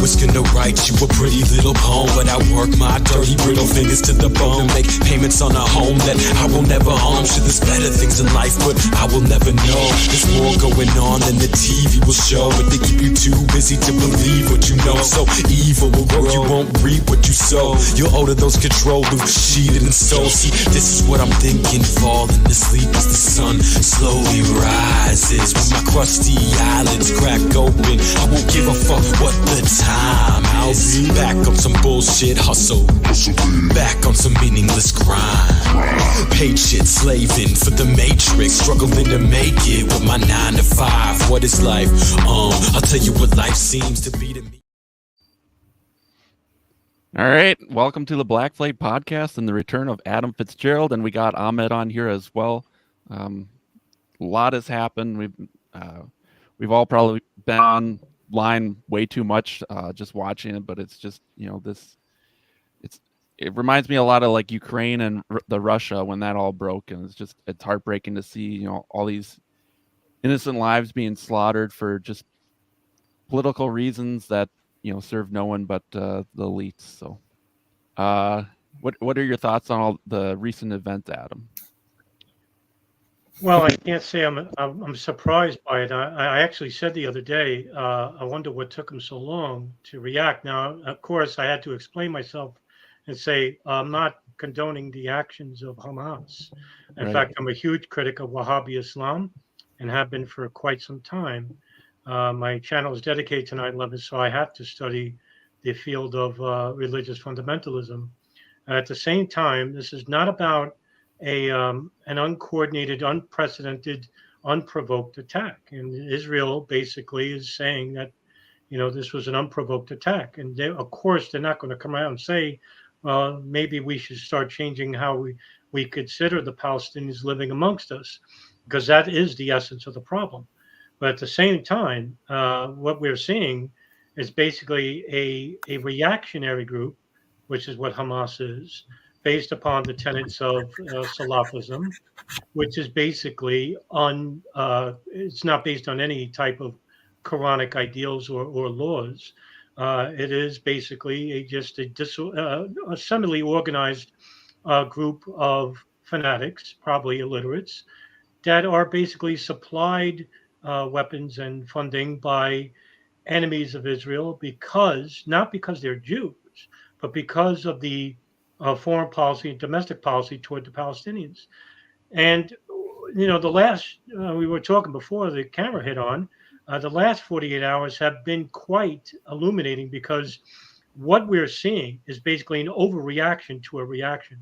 was gonna write you a pretty little poem, but I work my dirty brittle fingers to the bone, make payments on a home that I will never own. Sure, there's better things in life, but I will never know. There's more going on than the TV will show, but they keep you too busy to believe what you know. So evil will grow, you won't reap what you sow. You'll owe to those control loops, cheated and soul. See, this is what I'm thinking, falling asleep as the sun slowly rises. When my crusty eyelids crack open, I won't give a fuck what the time is. Back on some bullshit hustle, back on some meaningless grind. Paid shit, slaving for the matrix, struggling to make it with my 9 to 5. What is life? I'll tell you what life seems to be to me. All right, welcome to the Black Flag podcast and the return of Adam Fitzgerald, and we got Ahmed on here as well. A lot has happened. We've all probably been online way too much, just watching it, but it's just, it reminds me a lot of like Ukraine and the Russia when that all broke, and it's heartbreaking to see, all these innocent lives being slaughtered for just political reasons that serve no one but the elites. So, what are your thoughts on all the recent events, Adam? Well, I can't say I'm surprised by it. I actually said the other day, I wonder what took them so long to react. Now, of course, I had to explain myself and say I'm not condoning the actions of Hamas. In fact, I'm a huge critic of Wahhabi Islam and have been for quite some time. My channel is dedicated to 9/11, so I have to study the field of religious fundamentalism. At the same time, this is not about an uncoordinated, unprecedented, unprovoked attack. And Israel basically is saying that, this was an unprovoked attack. And of course, they're not going to come out and say, well, maybe we should start changing how we consider the Palestinians living amongst us, because that is the essence of the problem. But at the same time, what we're seeing is basically a reactionary group, which is what Hamas is, based upon the tenets of Salafism, which is basically it's not based on any type of Quranic ideals or laws. It is basically just a semi-organized group of fanatics, probably illiterates, that are basically supplied weapons and funding by enemies of Israel not because they're Jews, but because of the foreign policy and domestic policy toward the Palestinians. And, the last, we were talking before the camera hit on, the last 48 hours have been quite illuminating, because what we're seeing is basically an overreaction to a reaction.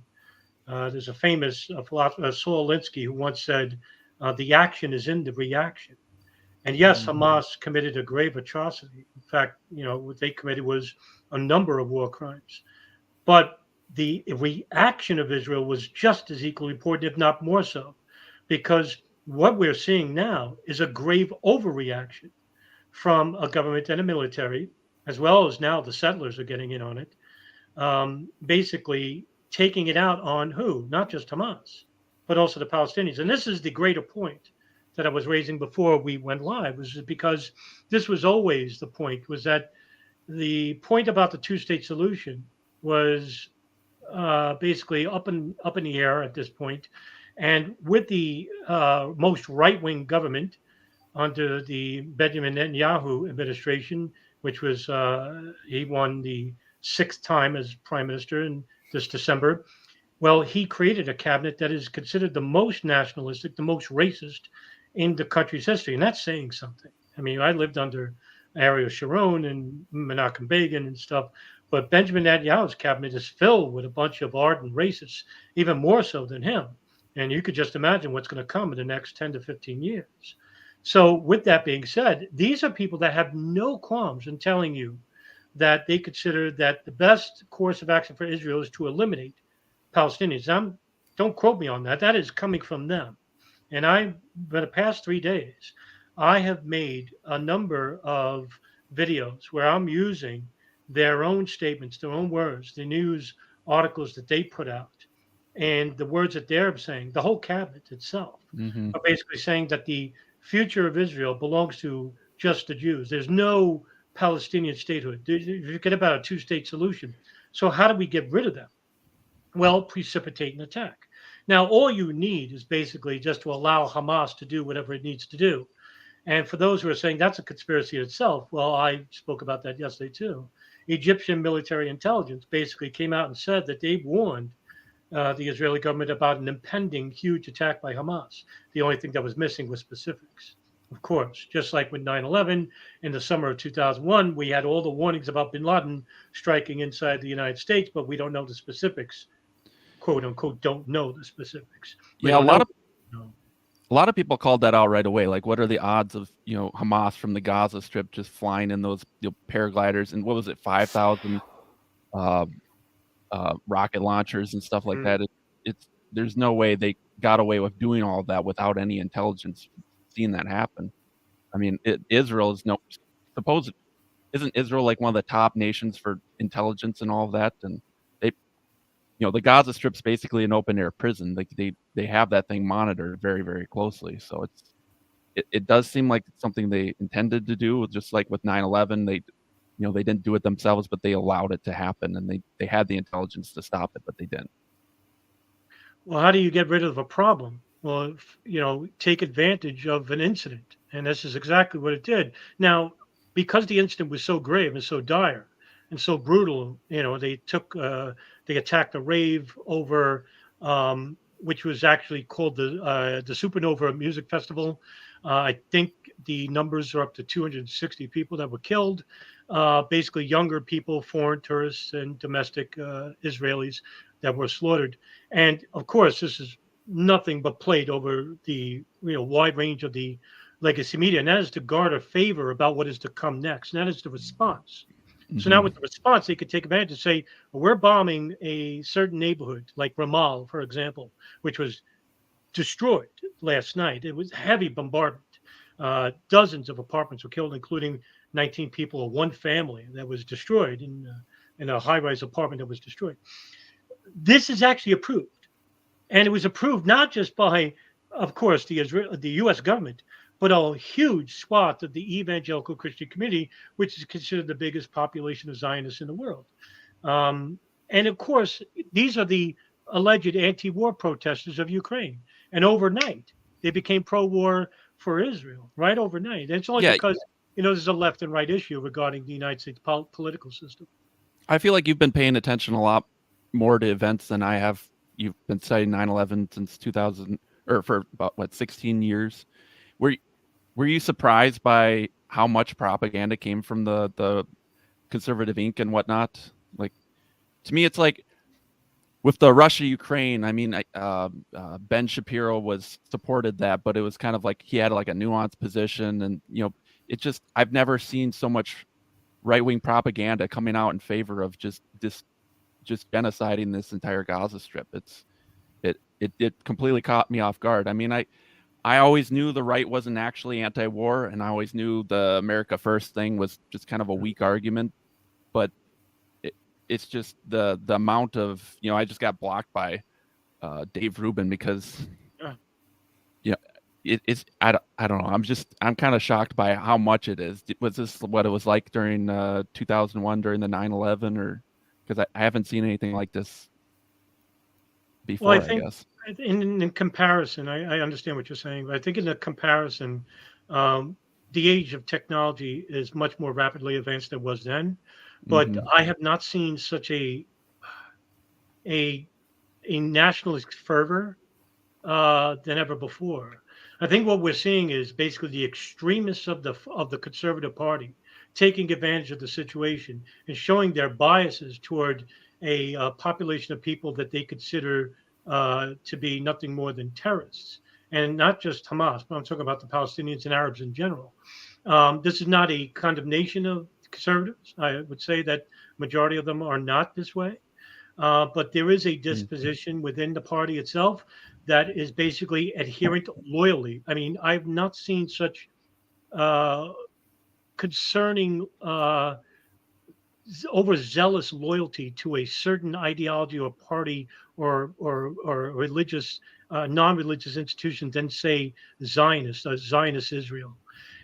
There's a famous philosopher, Saul Alinsky, who once said, the action is in the reaction. And yes, Hamas committed a grave atrocity. In fact, what they committed was a number of war crimes. But the reaction of Israel was just as equally important, if not more so, because what we're seeing now is a grave overreaction from a government and a military, as well as now the settlers are getting in on it, basically taking it out on who? Not just Hamas, but also the Palestinians. And this is the greater point that I was raising before we went live, was because this was always the point, was that the point about the two-state solution was basically up in the air at this point. And with the most right-wing government under the Benjamin Netanyahu administration, which was, he won the 6th time as prime minister in this December. Well, he created a cabinet that is considered the most nationalistic, the most racist in the country's history. And that's saying something. I mean, I lived under Ariel Sharon and Menachem Begin and stuff, but Benjamin Netanyahu's cabinet is filled with a bunch of ardent racists, even more so than him. And you could just imagine what's going to come in the next 10 to 15 years. So with that being said, these are people that have no qualms in telling you that they consider that the best course of action for Israel is to eliminate Palestinians. Don't quote me on that. That is coming from them. And for the past 3 days, I have made a number of videos where I'm using their own statements, their own words, the news articles that they put out, and the words that they're saying, the whole cabinet itself, are basically saying that the future of Israel belongs to just the Jews. There's no Palestinian statehood. You forget about a two-state solution. So how do we get rid of them? Well, precipitate an attack. Now, all you need is basically just to allow Hamas to do whatever it needs to do. And for those who are saying that's a conspiracy itself, well, I spoke about that yesterday too. Egyptian military intelligence basically came out and said that they warned the Israeli government about an impending huge attack by Hamas. The only thing that was missing was specifics. Of course, just like with 9/11 in the summer of 2001, we had all the warnings about bin Laden striking inside the United States, but we don't know the specifics, quote unquote, don't know the specifics. Yeah, a lot of people called that out right away. Like, what are the odds of Hamas from the Gaza Strip just flying in those paragliders and what was it, 5,000 rocket launchers and stuff like that? There's no way they got away with doing all of that without any intelligence seeing that happen. I mean, Israel is isn't Israel like one of the top nations for intelligence and all of that? And the Gaza Strip's basically an open air prison. Like they have that thing monitored very, very closely. So it does seem like it's something they intended to do, just like with 9/11. They didn't do it themselves, but they allowed it to happen, and they had the intelligence to stop it, but they didn't. Well, how do you get rid of a problem? Well, take advantage of an incident, and this is exactly what it did. Now, because the incident was so grave and so dire and so brutal, they attacked a rave over, which was actually called the Supernova Music Festival. I think the numbers are up to 260 people that were killed. Basically, younger people, foreign tourists, and domestic Israelis that were slaughtered. And of course, this is nothing but played over the wide range of the legacy media, and that is to garner favor about what is to come next. And that is the response. So now with the response, they could take advantage and say, well, we're bombing a certain neighborhood, like Ramal, for example, which was destroyed last night. It was heavy bombardment. Dozens of apartments were killed, including 19 people or one family that was destroyed in a high-rise apartment that was destroyed. This is actually approved. And it was approved not just by, of course, the U.S. government, but a huge swath of the evangelical Christian community, which is considered the biggest population of Zionists in the world. And of course, these are the alleged anti-war protesters of Ukraine. And overnight, they became pro-war for Israel, right overnight. And it's only because, there's a left and right issue regarding the United States political system. I feel like you've been paying attention a lot more to events than I have. You've been studying 9/11 since 2000, or for about 16 years. Were you surprised by how much propaganda came from the conservative Inc. and whatnot? Like, to me, it's like with the Russia-Ukraine. I mean, Ben Shapiro supported that, but it was kind of like he had like a nuanced position, and I've never seen so much right-wing propaganda coming out in favor of just genociding this entire Gaza Strip. It completely caught me off guard. I mean, I always knew the right wasn't actually anti-war, and I always knew the America First thing was just kind of a weak argument. But it's just the amount of I just got blocked by Dave Rubin because it's I don't know. I'm kind of shocked by how much it is. Was this what it was like during 2001 during the 9/11, or because I haven't seen anything like this before? Well, I guess. In comparison, I understand what you're saying, but I think in the comparison, the age of technology is much more rapidly advanced than it was then. But I have not seen such a nationalist fervor than ever before. I think what we're seeing is basically the extremists of the Conservative Party taking advantage of the situation and showing their biases toward a population of people that they consider to be nothing more than terrorists, and not just Hamas, but I'm talking about the Palestinians and Arabs in general. This is not a condemnation of conservatives. I would say that majority of them are not this way, but there is a disposition within the party itself that is basically adherent loyally. I mean, I've not seen such concerning overzealous loyalty to a certain ideology or party or religious, non-religious institution than say Zionist Israel.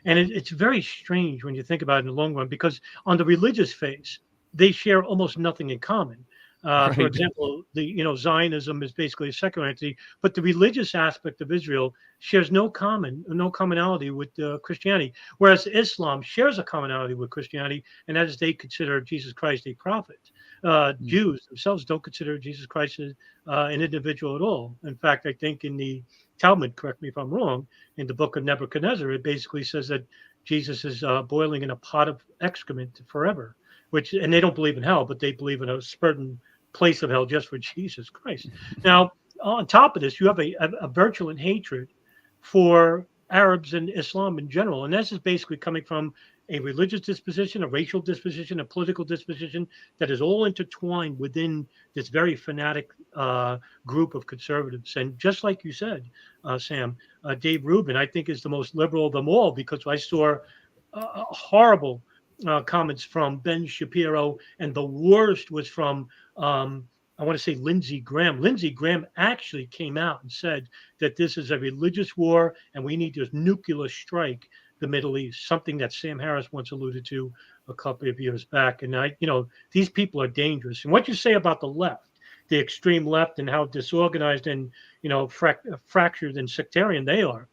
And it's very strange when you think about it in the long run, because on the religious phase, they share almost nothing in common. For Right. example, Zionism is basically a secular entity, but the religious aspect of Israel shares no commonality with Christianity, whereas Islam shares a commonality with Christianity, and that is they consider Jesus Christ a prophet. Mm. Jews themselves don't consider Jesus Christ an individual at all. In fact, I think in the Talmud, correct me if I'm wrong, in the book of Nebuchadnezzar, it basically says that Jesus is boiling in a pot of excrement forever. And they don't believe in hell, but they believe in a certain place of hell just for Jesus Christ. Now, on top of this, you have a virulent hatred for Arabs and Islam in general. And this is basically coming from a religious disposition, a racial disposition, a political disposition that is all intertwined within this very fanatic group of conservatives. And just like you said, Sam, Dave Rubin, I think, is the most liberal of them all, because I saw horrible comments from Ben Shapiro, and the worst was from I want to say Lindsey Graham. Lindsey Graham actually came out and said that this is a religious war and we need to nuclear strike the Middle East, something that Sam Harris once alluded to a couple of years back. And these people are dangerous. And what you say about the left, the extreme left, and how disorganized and fractured and sectarian they are,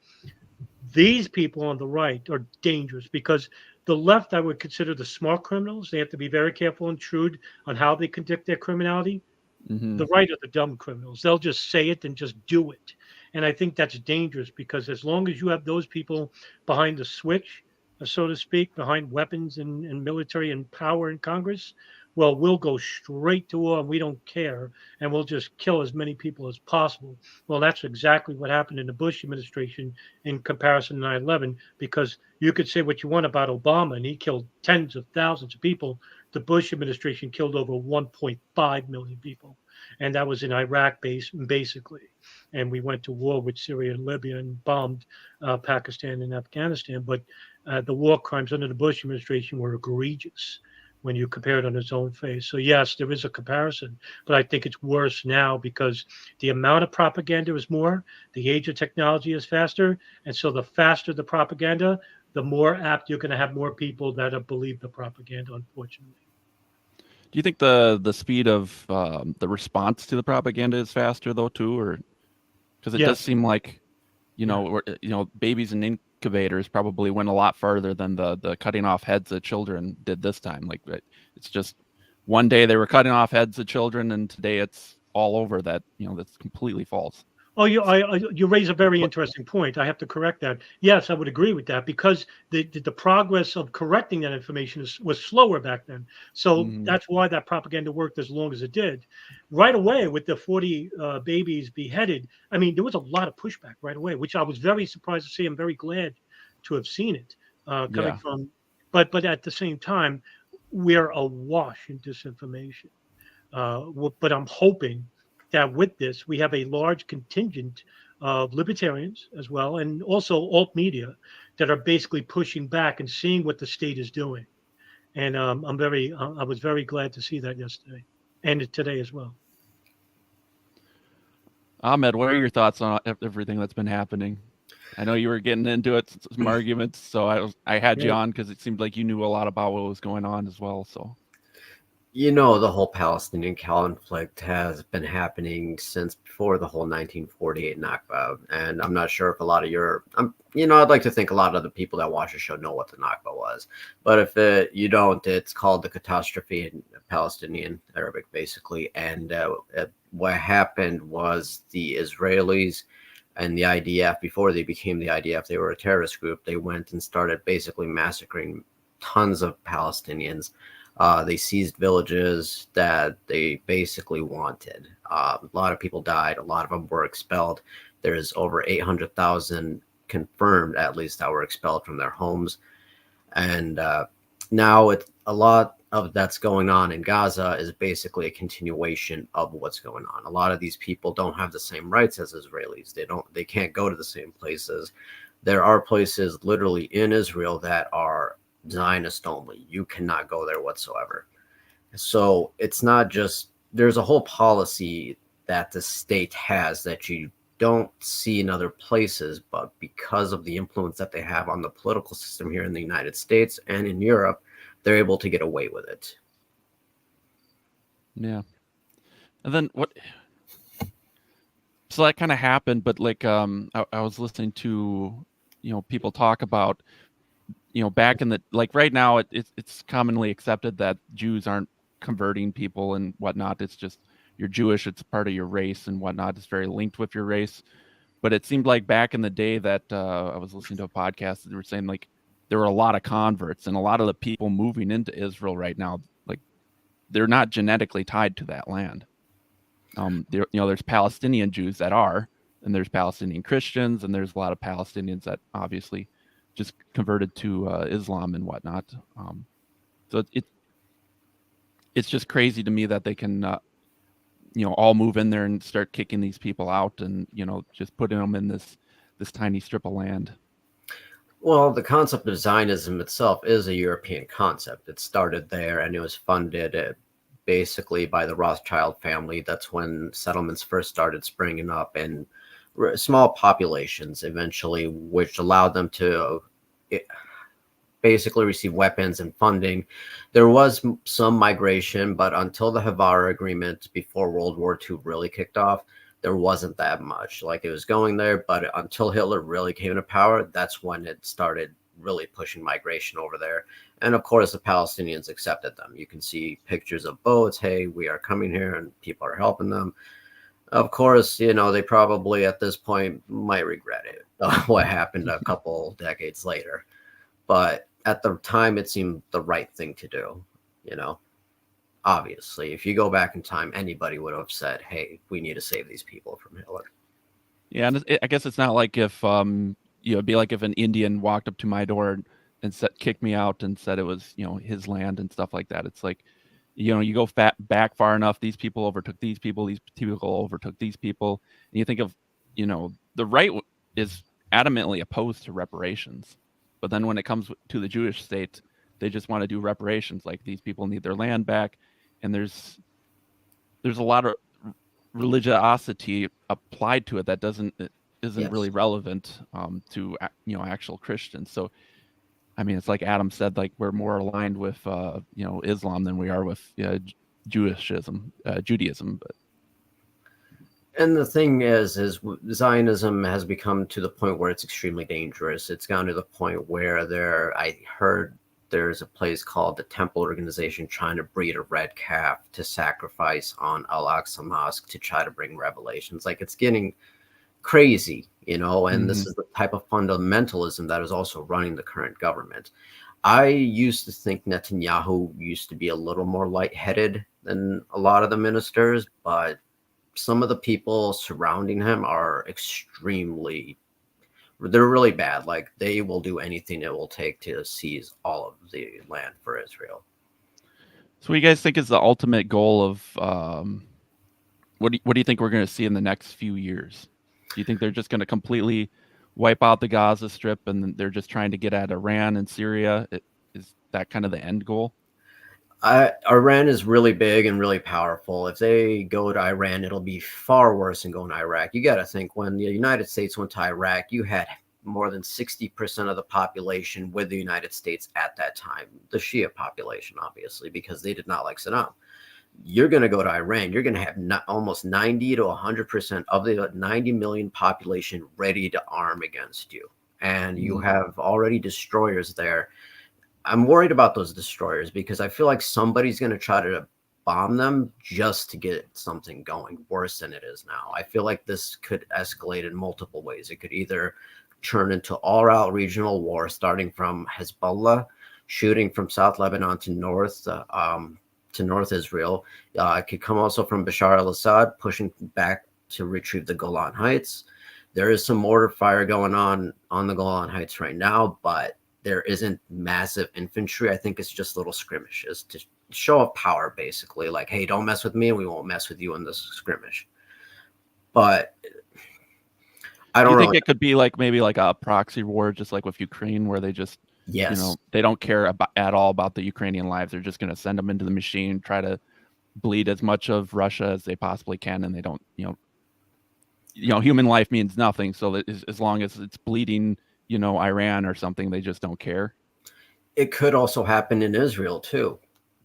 these people on the right are dangerous, because the left I would consider the smart criminals. They have to be very careful and shrewd on how they conduct their criminality. Mm-hmm. The right are the dumb criminals. They'll just say it and just do it. And I think that's dangerous, because as long as you have those people behind the switch, so to speak, behind weapons and military and power in Congress, well, we'll go straight to war and we don't care. And we'll just kill as many people as possible. Well, that's exactly what happened in the Bush administration in comparison to 9/11, because you could say what you want about Obama, and he killed tens of thousands of people. The Bush administration killed over 1.5 million people. And that was in Iraq basically. And we went to war with Syria and Libya and bombed Pakistan and Afghanistan. But the war crimes under the Bush administration were egregious when you compare it on its own face. So yes, there is a comparison, but I think it's worse now, because the amount of propaganda is more, the age of technology is faster, and so the faster the propaganda, the more apt you're going to have more people that have believed the propaganda, unfortunately. Do you think the speed of the response to the propaganda is faster though too, or because it does seem like babies in incubators probably went a lot further than the cutting off heads of children did this time. Like it's just one day they were cutting off heads of children, and today it's all over that. That's completely false. Oh, you raise a very interesting point. I have to correct that. Yes, I would agree with that, because the progress of correcting that information was slower back then. So that's why that propaganda worked as long as it did. Right away, with the 40 babies beheaded, I mean, there was a lot of pushback right away, which I was very surprised to see. I'm very glad to have seen it coming from. But at the same time, we're awash in disinformation. But I'm hoping that with this, we have a large contingent of libertarians as well, and also alt media, that are basically pushing back and seeing what the state is doing. And I was very glad to see that yesterday and today as well. Ahmed, what are your thoughts on everything that's been happening? I know you were getting into it, some arguments, so I had you on because it seemed like you knew a lot about what was going on as well. So. The whole Palestinian conflict has been happening since before the whole 1948 Nakba. And I'm not sure if a lot of I'd like to think a lot of the people that watch the show know what the Nakba was. But if you don't, it's called the catastrophe in Palestinian Arabic, basically. And what happened was the Israelis and the IDF, before they became the IDF, they were a terrorist group. They went and started basically massacring tons of Palestinians. They seized villages that they basically wanted. A lot of people died. A lot of them were expelled. There's over 800,000 confirmed, at least, that were expelled from their homes. And now a lot of that's going on in Gaza is basically a continuation of what's going on. A lot of these people don't have the same rights as Israelis. They can't go to the same places. There are places literally in Israel that are Zionist only. You cannot go there whatsoever. So it's not just, there's a whole policy that the state has that you don't see in other places, but because of the influence that they have on the political system here in the United States and in Europe, they're able to get away with it. Yeah. And then what? So that kind of happened, but like I was listening to people talk about back in the like right now it's commonly accepted that Jews aren't converting people and whatnot. It's just you're Jewish, it's part of your race and whatnot. It's very linked with your race. But it seemed like back in the day that I was listening to a podcast that they were saying like there were a lot of converts, and a lot of the people moving into Israel right now, like they're not genetically tied to that land. There's Palestinian Jews that are, and there's Palestinian Christians, and there's a lot of Palestinians that obviously just converted to Islam and whatnot. So it's just crazy to me that they can, all move in there and start kicking these people out, and just putting them in this tiny strip of land. Well, the concept of Zionism itself is a European concept. It started there, and it was funded basically by the Rothschild family. That's when settlements first started springing up, and small populations eventually, which allowed them to basically receive weapons and funding. There was some migration, but until the Havara Agreement before World War II really kicked off, there wasn't that much. Like, it was going there, but until Hitler really came to power, that's when it started really pushing migration over there. And of course, the Palestinians accepted them. You can see pictures of boats. Hey, we are coming here, and people are helping them. Of course, they probably at this point might regret it, what happened a couple decades later. But at the time, it seemed the right thing to do, Obviously, if you go back in time, anybody would have said, hey, we need to save these people from Hitler. Yeah, and I guess it's not like if, it'd be like if an Indian walked up to my door and kicked me out and said it was, his land and stuff like that. It's like, you go back far enough, these people overtook these people overtook these people. And you think of, the right is adamantly opposed to reparations. But then when it comes to the Jewish state, they just want to do reparations. Like, these people need their land back. And there's a lot of religiosity applied to it that isn't yes. really relevant to actual Christians. So I mean, it's like Adam said, like we're more aligned with Islam than we are with Judaism. But and the thing is Zionism has become to the point where it's extremely dangerous. It's gone to the point where I heard there's a place called the Temple Organization trying to breed a red calf to sacrifice on Al-Aqsa Mosque to try to bring revelations. Like, it's getting crazy, and this is the type of fundamentalism that is also running the current government. I used to think Netanyahu used to be a little more lightheaded than a lot of the ministers, but some of the people surrounding him are they're really bad. Like, they will do anything it will take to seize all of the land for Israel. So what do you guys think is the ultimate goal of what do you think we're going to see in the next few years? Do you think they're just going to completely wipe out the Gaza Strip and they're just trying to get at Iran and Syria? Is that kind of the end goal? Iran is really big and really powerful. If they go to Iran, it'll be far worse than going to Iraq. You got to think, when the United States went to Iraq, you had more than 60% of the population with the United States at that time. The Shia population, obviously, because they did not like Saddam. You're going to go to Iran, you're going to have almost 90 to 100% of the 90 million population ready to arm against you. And you have already destroyers there. I'm worried about those destroyers because I feel like somebody's going to try to bomb them just to get something going worse than it is now. I feel like this could escalate in multiple ways. It could either turn into all-out regional war, starting from Hezbollah shooting from South Lebanon to North Israel. It could come also from Bashar al-Assad pushing back to retrieve the Golan Heights. There is some mortar fire going on the Golan Heights right now, but there isn't massive infantry. I think it's just little skirmishes to show off power, basically. Like, hey, don't mess with me, and we won't mess with you in this skirmish. But I don't think it could be like maybe like a proxy war, just like with Ukraine, where they just they don't care at all about the Ukrainian lives. They're just going to send them into the machine, try to bleed as much of Russia as they possibly can, and they don't human life means nothing. So that as long as it's bleeding, Iran or something, they just don't care. It could also happen in Israel too.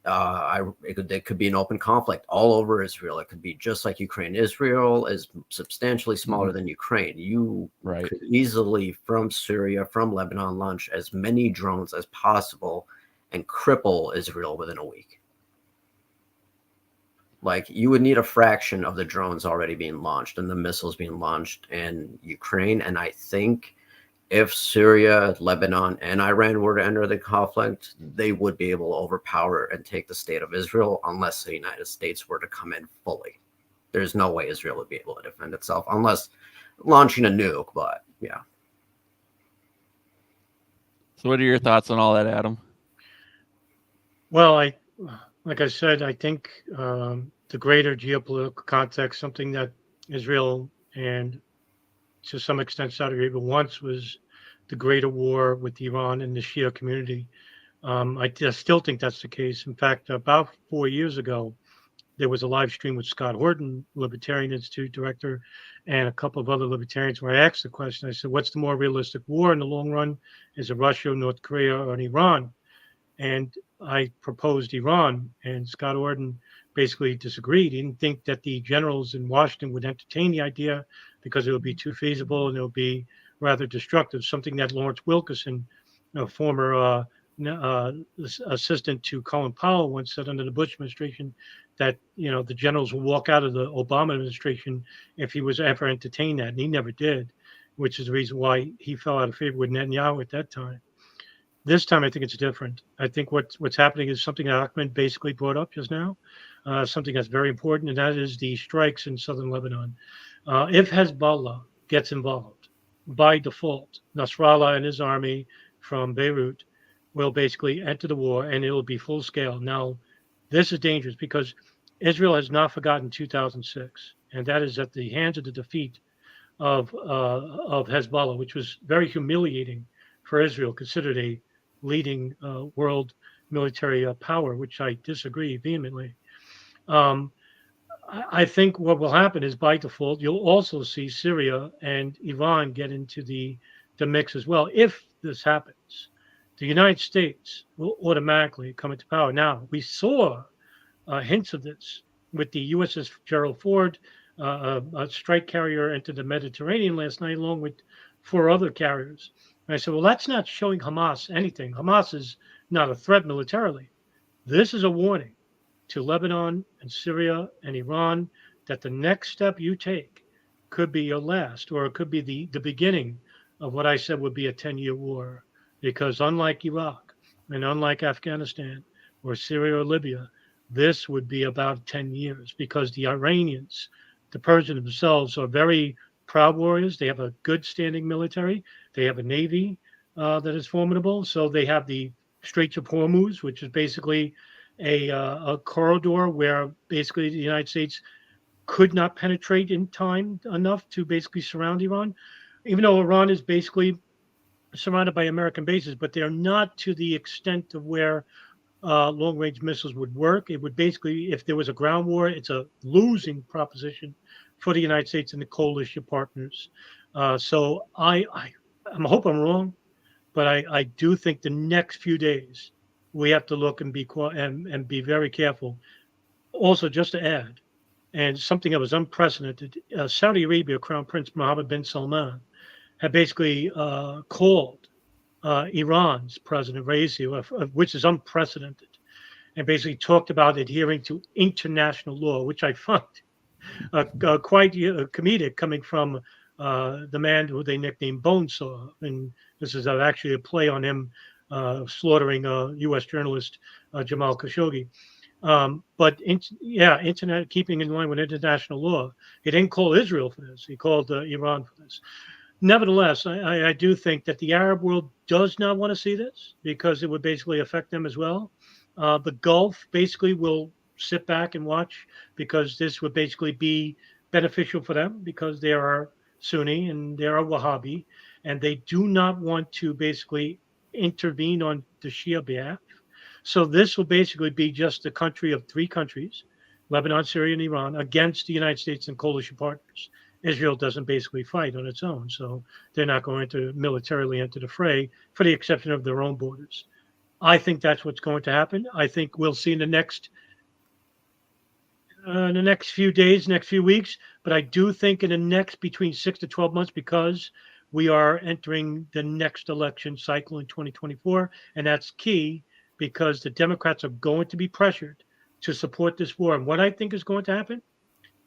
It could be an open conflict all over Israel. It could be just like Ukraine. Israel is substantially smaller than Ukraine. You could easily, from Syria, from Lebanon, launch as many drones as possible and cripple Israel within a week. Like, you would need a fraction of the drones already being launched and the missiles being launched in Ukraine. And I think if Syria, Lebanon, and Iran were to enter the conflict, they would be able to overpower and take the state of Israel unless the United States were to come in fully. There's no way Israel would be able to defend itself unless launching a nuke, but yeah. So what are your thoughts on all that, Adam? Well, like I said, I think the greater geopolitical context, something that Israel and to some extent Saudi Arabia once was the greater war with Iran and the Shia community. I still think that's the case. In fact, about 4 years ago, there was a live stream with Scott Horton, Libertarian Institute director, and a couple of other libertarians where I asked the question. I said, what's the more realistic war in the long run? Is it Russia, North Korea, or Iran? And I proposed Iran, and Scott Horton basically disagreed. He didn't think that the generals in Washington would entertain the idea because it would be too feasible and it would be rather destructive, something that Lawrence Wilkerson, former assistant to Colin Powell, once said under the Bush administration that, the generals will walk out of the Obama administration if he was ever entertained that. And he never did, which is the reason why he fell out of favor with Netanyahu at that time. This time, I think it's different. I think what's happening is something that Ahmed basically brought up just now, something that's very important, and that is the strikes in southern Lebanon. If Hezbollah gets involved, by default, Nasrallah and his army from Beirut will basically enter the war, and it will be full scale. Now, this is dangerous because Israel has not forgotten 2006, and that is at the hands of the defeat of Hezbollah, which was very humiliating for Israel, considered a leading world military power, which I disagree vehemently. I think what will happen is by default, you'll also see Syria and Iran get into the mix as well. If this happens, the United States will automatically come into power. Now, we saw hints of this with the USS Fitzgerald Ford, a strike carrier entered the Mediterranean last night, along with 4 other carriers. And I said, well, that's not showing Hamas anything. Hamas is not a threat militarily. This is a warning to Lebanon and Syria and Iran that the next step you take could be your last, or it could be the beginning of what I said would be a 10-year war. Because unlike Iraq and unlike Afghanistan or Syria or Libya, this would be about 10 years because the Iranians, the Persians themselves, are very proud warriors. They have a good standing military. They have a navy that is formidable. So they have the Straits of Hormuz, which is basically a corridor where basically the United States could not penetrate in time enough to basically surround Iran, even though Iran is basically surrounded by American bases, but they're not to the extent of where long-range missiles would work. It would basically, if there was a ground war, it's a losing proposition for the United States and the coalition partners. So I hope I'm wrong, but I do think the next few days we have to look and be very careful. Also, just to add, and something that was unprecedented, Saudi Arabia Crown Prince Mohammed bin Salman had basically called Iran's President Raisi, which is unprecedented, and basically talked about adhering to international law, which I find quite comedic coming from the man who they nicknamed Bonesaw. And this is actually a play on him slaughtering U.S. journalist Jamal Khashoggi. But internet keeping in line with international law. He didn't call Israel for this. He called Iran for this. Nevertheless, I do think that the Arab world does not want to see this because it would basically affect them as well. The Gulf basically will sit back and watch because this would basically be beneficial for them because they are Sunni and they are Wahhabi, and they do not want to basically intervene on the Shia behalf. So this will basically be just a country of 3 countries, Lebanon, Syria, and Iran, against the United States and coalition partners. Israel doesn't basically fight on its own. So they're not going to militarily enter the fray, for the exception of their own borders. I think that's what's going to happen. I think we'll see in the next few days, next few weeks. But I do think in the next between 6 to 12 months, because we are entering the next election cycle in 2024, and that's key because the Democrats are going to be pressured to support this war. And what I think is going to happen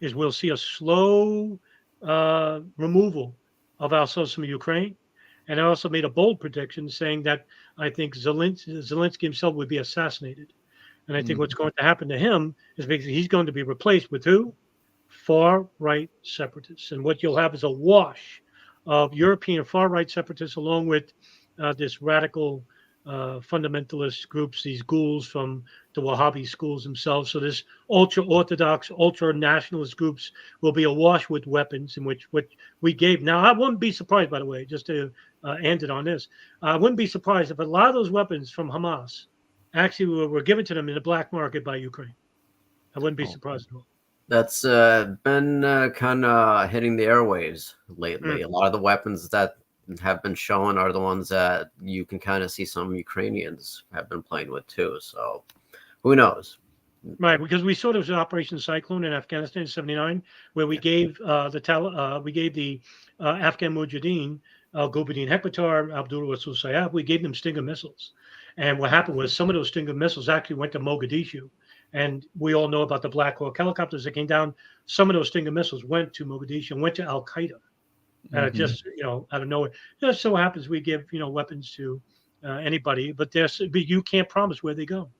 is we'll see a slow removal of ourselves from Ukraine. And I also made a bold prediction saying that I think Zelensky himself would be assassinated. And I think what's going to happen to him is basically he's going to be replaced with who? Far right separatists. And what you'll have is a wash of European far right separatists along with this radical fundamentalist groups, these ghouls from the Wahhabi schools themselves. So this ultra-Orthodox, ultra-nationalist groups will be awash with weapons in which we gave. Now, I wouldn't be surprised, by the way, just to end it on this. I wouldn't be surprised if a lot of those weapons from Hamas actually were given to them in the black market by Ukraine. I wouldn't be surprised at all. That's been kind of hitting the airwaves lately. A lot of the weapons that have been shown are the ones that you can kind of see some Ukrainians have been playing with too. So who knows? Right, because we saw there was an Operation Cyclone in Afghanistan in '79, where we gave the Afghan Mujahideen, Gulbuddin Hekmatyar, Abdullah Rasul Sayyaf, we gave them Stinger missiles. And what happened was some of those Stinger missiles actually went to Mogadishu. And we all know about the Black Hawk helicopters that came down. Some of those Stinger missiles went to Mogadishu and went to Al Qaeda. Just out of nowhere. It just so happens we give weapons to anybody, but you can't promise where they go.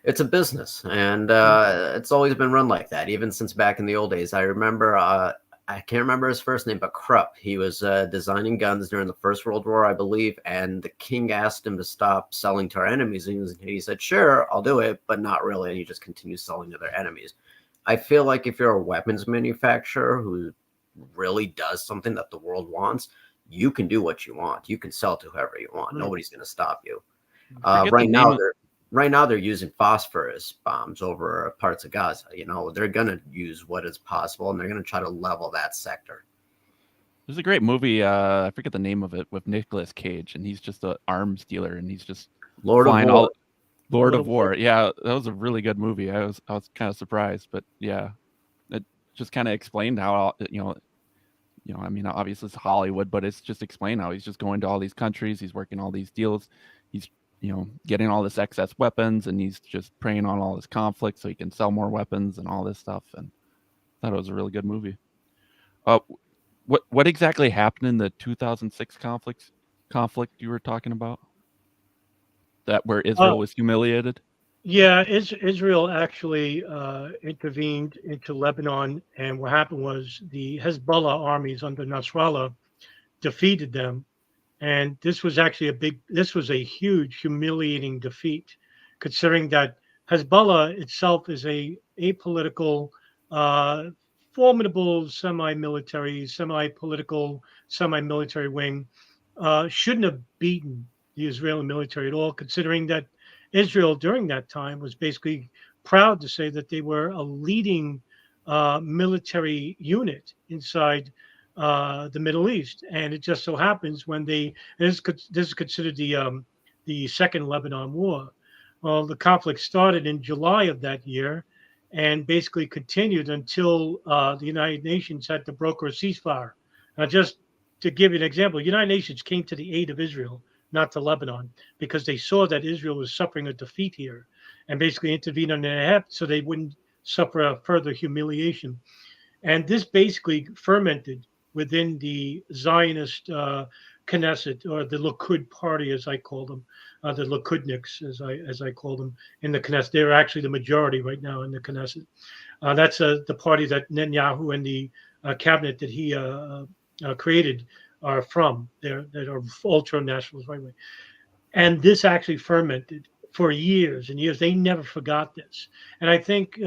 It's a business, and it's always been run like that, even since back in the old days. I remember, I can't remember his first name, but Krupp. He was designing guns during the First World War, I believe, and the king asked him to stop selling to our enemies. And he said, sure, I'll do it, but not really. And he just continues selling to their enemies. I feel like if you're a weapons manufacturer who really does something that the world wants, you can do what you want. You can sell to whoever you want. Nobody's going to stop you. Right now, they're using phosphorus bombs over parts of Gaza. They're going to use what is possible, and they're going to try to level that sector. There's a great movie. I forget the name of it, with Nicolas Cage, and he's just an arms dealer, and he's just Lord of War. Yeah, that was a really good movie. I was kind of surprised, but yeah, it just kind of explained how I mean, obviously it's Hollywood, but it's just explained how he's just going to all these countries, he's working all these deals, he's getting all this excess weapons, and he's just preying on all this conflict so he can sell more weapons and all this stuff. And I thought it was a really good movie. What exactly happened in the 2006 conflict you were talking about? That where Israel was humiliated? Yeah, Israel actually intervened into Lebanon, and what happened was the Hezbollah armies under Nasrallah defeated them. And this was actually a huge, humiliating defeat, considering that Hezbollah itself is a apolitical, formidable semi-military, semi-political, semi-military wing. Shouldn't have beaten the Israeli military at all, considering that Israel during that time was basically proud to say that they were a leading military unit inside the Middle East. And it just so happens when this is considered the Second Lebanon War. Well, the conflict started in July of that year and basically continued until the United Nations had to broker a ceasefire. Now, just to give you an example, the United Nations came to the aid of Israel, not to Lebanon, because they saw that Israel was suffering a defeat here and basically intervened on their behalf so they wouldn't suffer a further humiliation. And this basically fermented within the Zionist Knesset, or the Likud party, as I call them, the Likudniks, as I call them in the Knesset. They're actually the majority right now in the Knesset. That's the party that Netanyahu and the cabinet that he created are from. That are ultra nationalist right wing, and this actually fermented for years and years. They never forgot this, and I think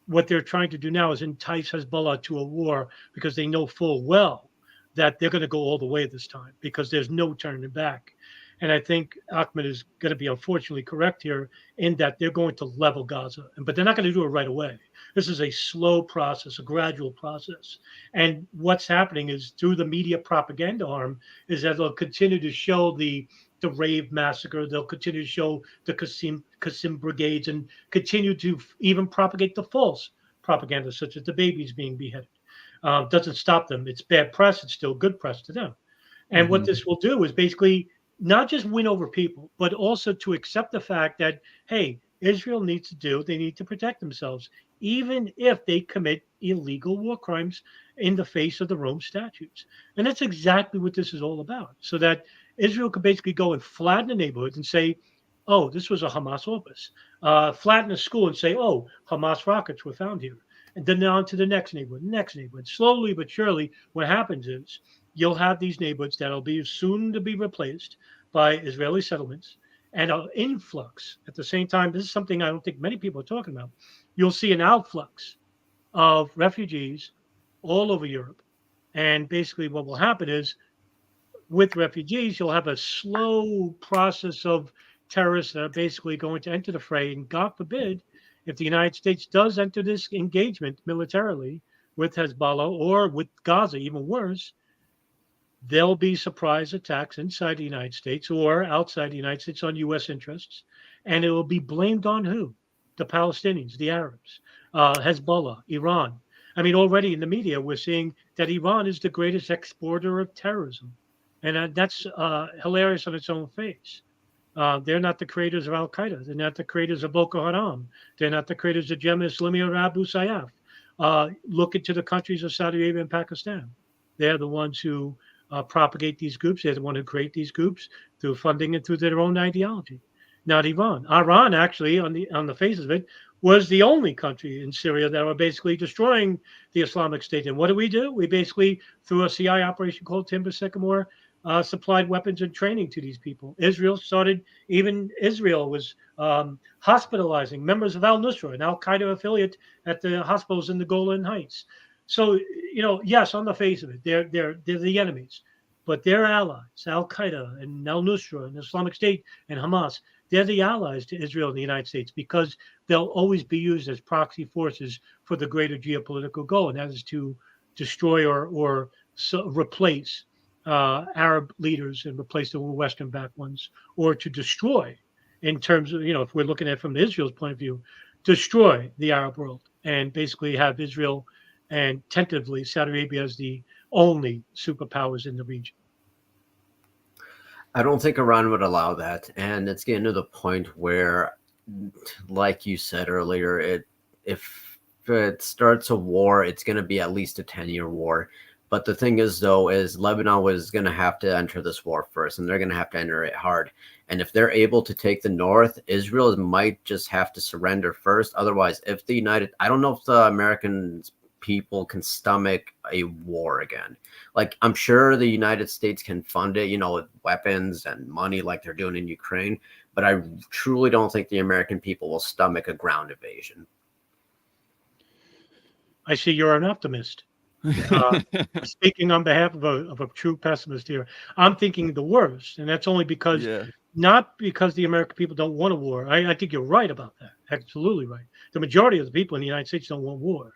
what they're trying to do now is entice Hezbollah to a war, because they know full well that they're going to go all the way this time, because there's no turning back. And I think Ahmed is going to be unfortunately correct here in that they're going to level Gaza, but they're not going to do it right away. This is a slow process, a gradual process. And what's happening is through the media propaganda arm is that they'll continue to show the rave massacre. They'll continue to show the Qasim brigades and continue to even propagate the false propaganda, such as the babies being beheaded. Doesn't stop them. It's bad press. It's still good press to them. And what this will do is basically not just win over people, but also to accept the fact that, hey, Israel needs they need to protect themselves, even if they commit illegal war crimes in the face of the Rome statutes. And that's exactly what this is all about. So that Israel could basically go and flatten the neighborhoods and say, oh, this was a Hamas office. Flatten a school and say, oh, Hamas rockets were found here. And then on to the next neighborhood. Slowly but surely, what happens is you'll have these neighborhoods that'll be soon to be replaced by Israeli settlements and an influx. At the same time, this is something I don't think many people are talking about. You'll see an outflux of refugees all over Europe. And basically what will happen is with refugees, you'll have a slow process of terrorists that are basically going to enter the fray. And God forbid, if the United States does enter this engagement militarily with Hezbollah or with Gaza, even worse, there'll be surprise attacks inside the United States or outside the United States on U.S. interests. And it will be blamed on who? The Palestinians, the Arabs, Hezbollah, Iran. I mean, already in the media, we're seeing that Iran is the greatest exporter of terrorism. And that's hilarious on its own face. They're not the creators of Al-Qaeda. They're not the creators of Boko Haram. They're not the creators of Jemaah Islami or Abu Sayyaf. Look into the countries of Saudi Arabia and Pakistan. They're the ones who propagate these groups. They're the ones who create these groups through funding and through their own ideology. Not Iran. Iran, actually, on the face of it, was the only country in Syria that were basically destroying the Islamic State. And what do? We basically, through a CIA operation called Timber Sycamore, supplied weapons and training to these people. Israel was hospitalizing members of al-Nusra, an al-Qaeda affiliate at the hospitals in the Golan Heights. So, yes, on the face of it, they're the enemies, but their allies, al-Qaeda and al-Nusra and Islamic State and Hamas, they're the allies to Israel and the United States because they'll always be used as proxy forces for the greater geopolitical goal, and that is to destroy or replace Arab leaders and replace the Western-backed ones, or to destroy, in terms of, if we're looking at it from Israel's point of view, destroy the Arab world and basically have Israel and tentatively Saudi Arabia as the only superpowers in the region. I don't think Iran would allow that. And it's getting to the point where, like you said earlier, if it starts a war, it's going to be at least a 10-year war. But the thing is, though, is Lebanon was going to have to enter this war first, and they're going to have to enter it hard. And if they're able to take the north, Israel might just have to surrender first. Otherwise, I don't know if the American people can stomach a war again. Like, I'm sure the United States can fund it, with weapons and money like they're doing in Ukraine. But I truly don't think the American people will stomach a ground invasion. I see you're an optimist. Speaking on behalf of a true pessimist here, I'm thinking the worst, and that's only because not because the American people don't want a war. I think you're right about that. Absolutely right. The majority of the people in the United States don't want war.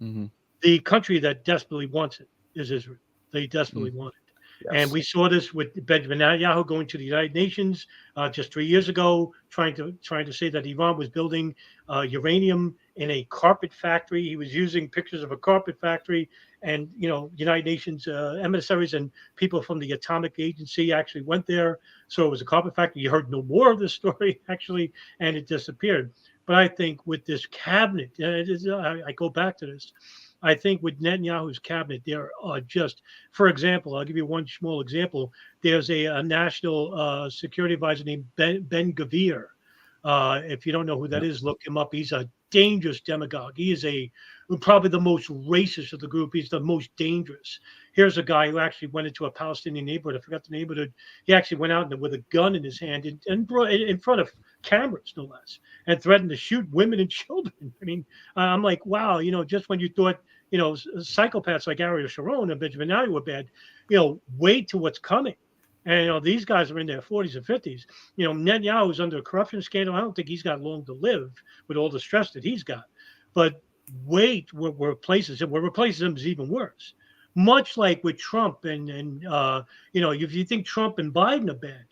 Mm-hmm. The country that desperately wants it is Israel. They desperately want it. Yes. And we saw this with Benjamin Netanyahu going to the United Nations just 3 years ago, trying to say that Iran was building uranium in a carpet factory. He was using pictures of a carpet factory, and United Nations emissaries and people from the Atomic Agency actually went there. So it was a carpet factory. You heard no more of this story actually, and it disappeared. But I think with this cabinet, I go back to this. I think with Netanyahu's cabinet, there are just, for example, I'll give you one small example. There's a national security advisor named Ben Gvir. If you don't know who that is, look him up. He's a dangerous demagogue. He is probably the most racist of the group. He's the most dangerous. Here's a guy who actually went into a Palestinian neighborhood. I forgot the neighborhood. He actually went out with a gun in his hand and in front of cameras, no less, and threatened to shoot women and children. I mean, I'm like, wow, just when you thought, psychopaths like Ariel Sharon and Benjamin Netanyahu were bad, wait to what's coming. And these guys are in their 40s and 50s. Netanyahu is under a corruption scandal. I don't think he's got long to live with all the stress that he's got. But wait, where replaces him is even worse. Much like with Trump and if you think Trump and Biden are bad,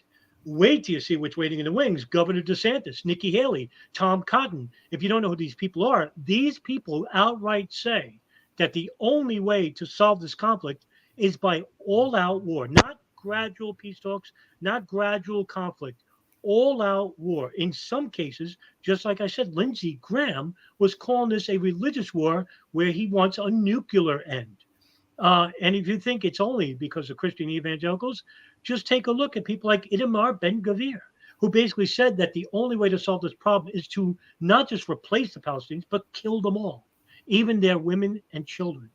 wait till you see what's waiting in the wings. Governor DeSantis, Nikki Haley, Tom Cotton. If you don't know who these people are, these people outright say that the only way to solve this conflict is by all-out war, not gradual peace talks, not gradual conflict, all-out war. In some cases, just like I said, Lindsey Graham was calling this a religious war where he wants a nuclear end. And if you think it's only because of Christian evangelicals, just take a look at people like Itamar Ben-Gvir, who basically said that the only way to solve this problem is to not just replace the Palestinians, but kill them all, even their women and children.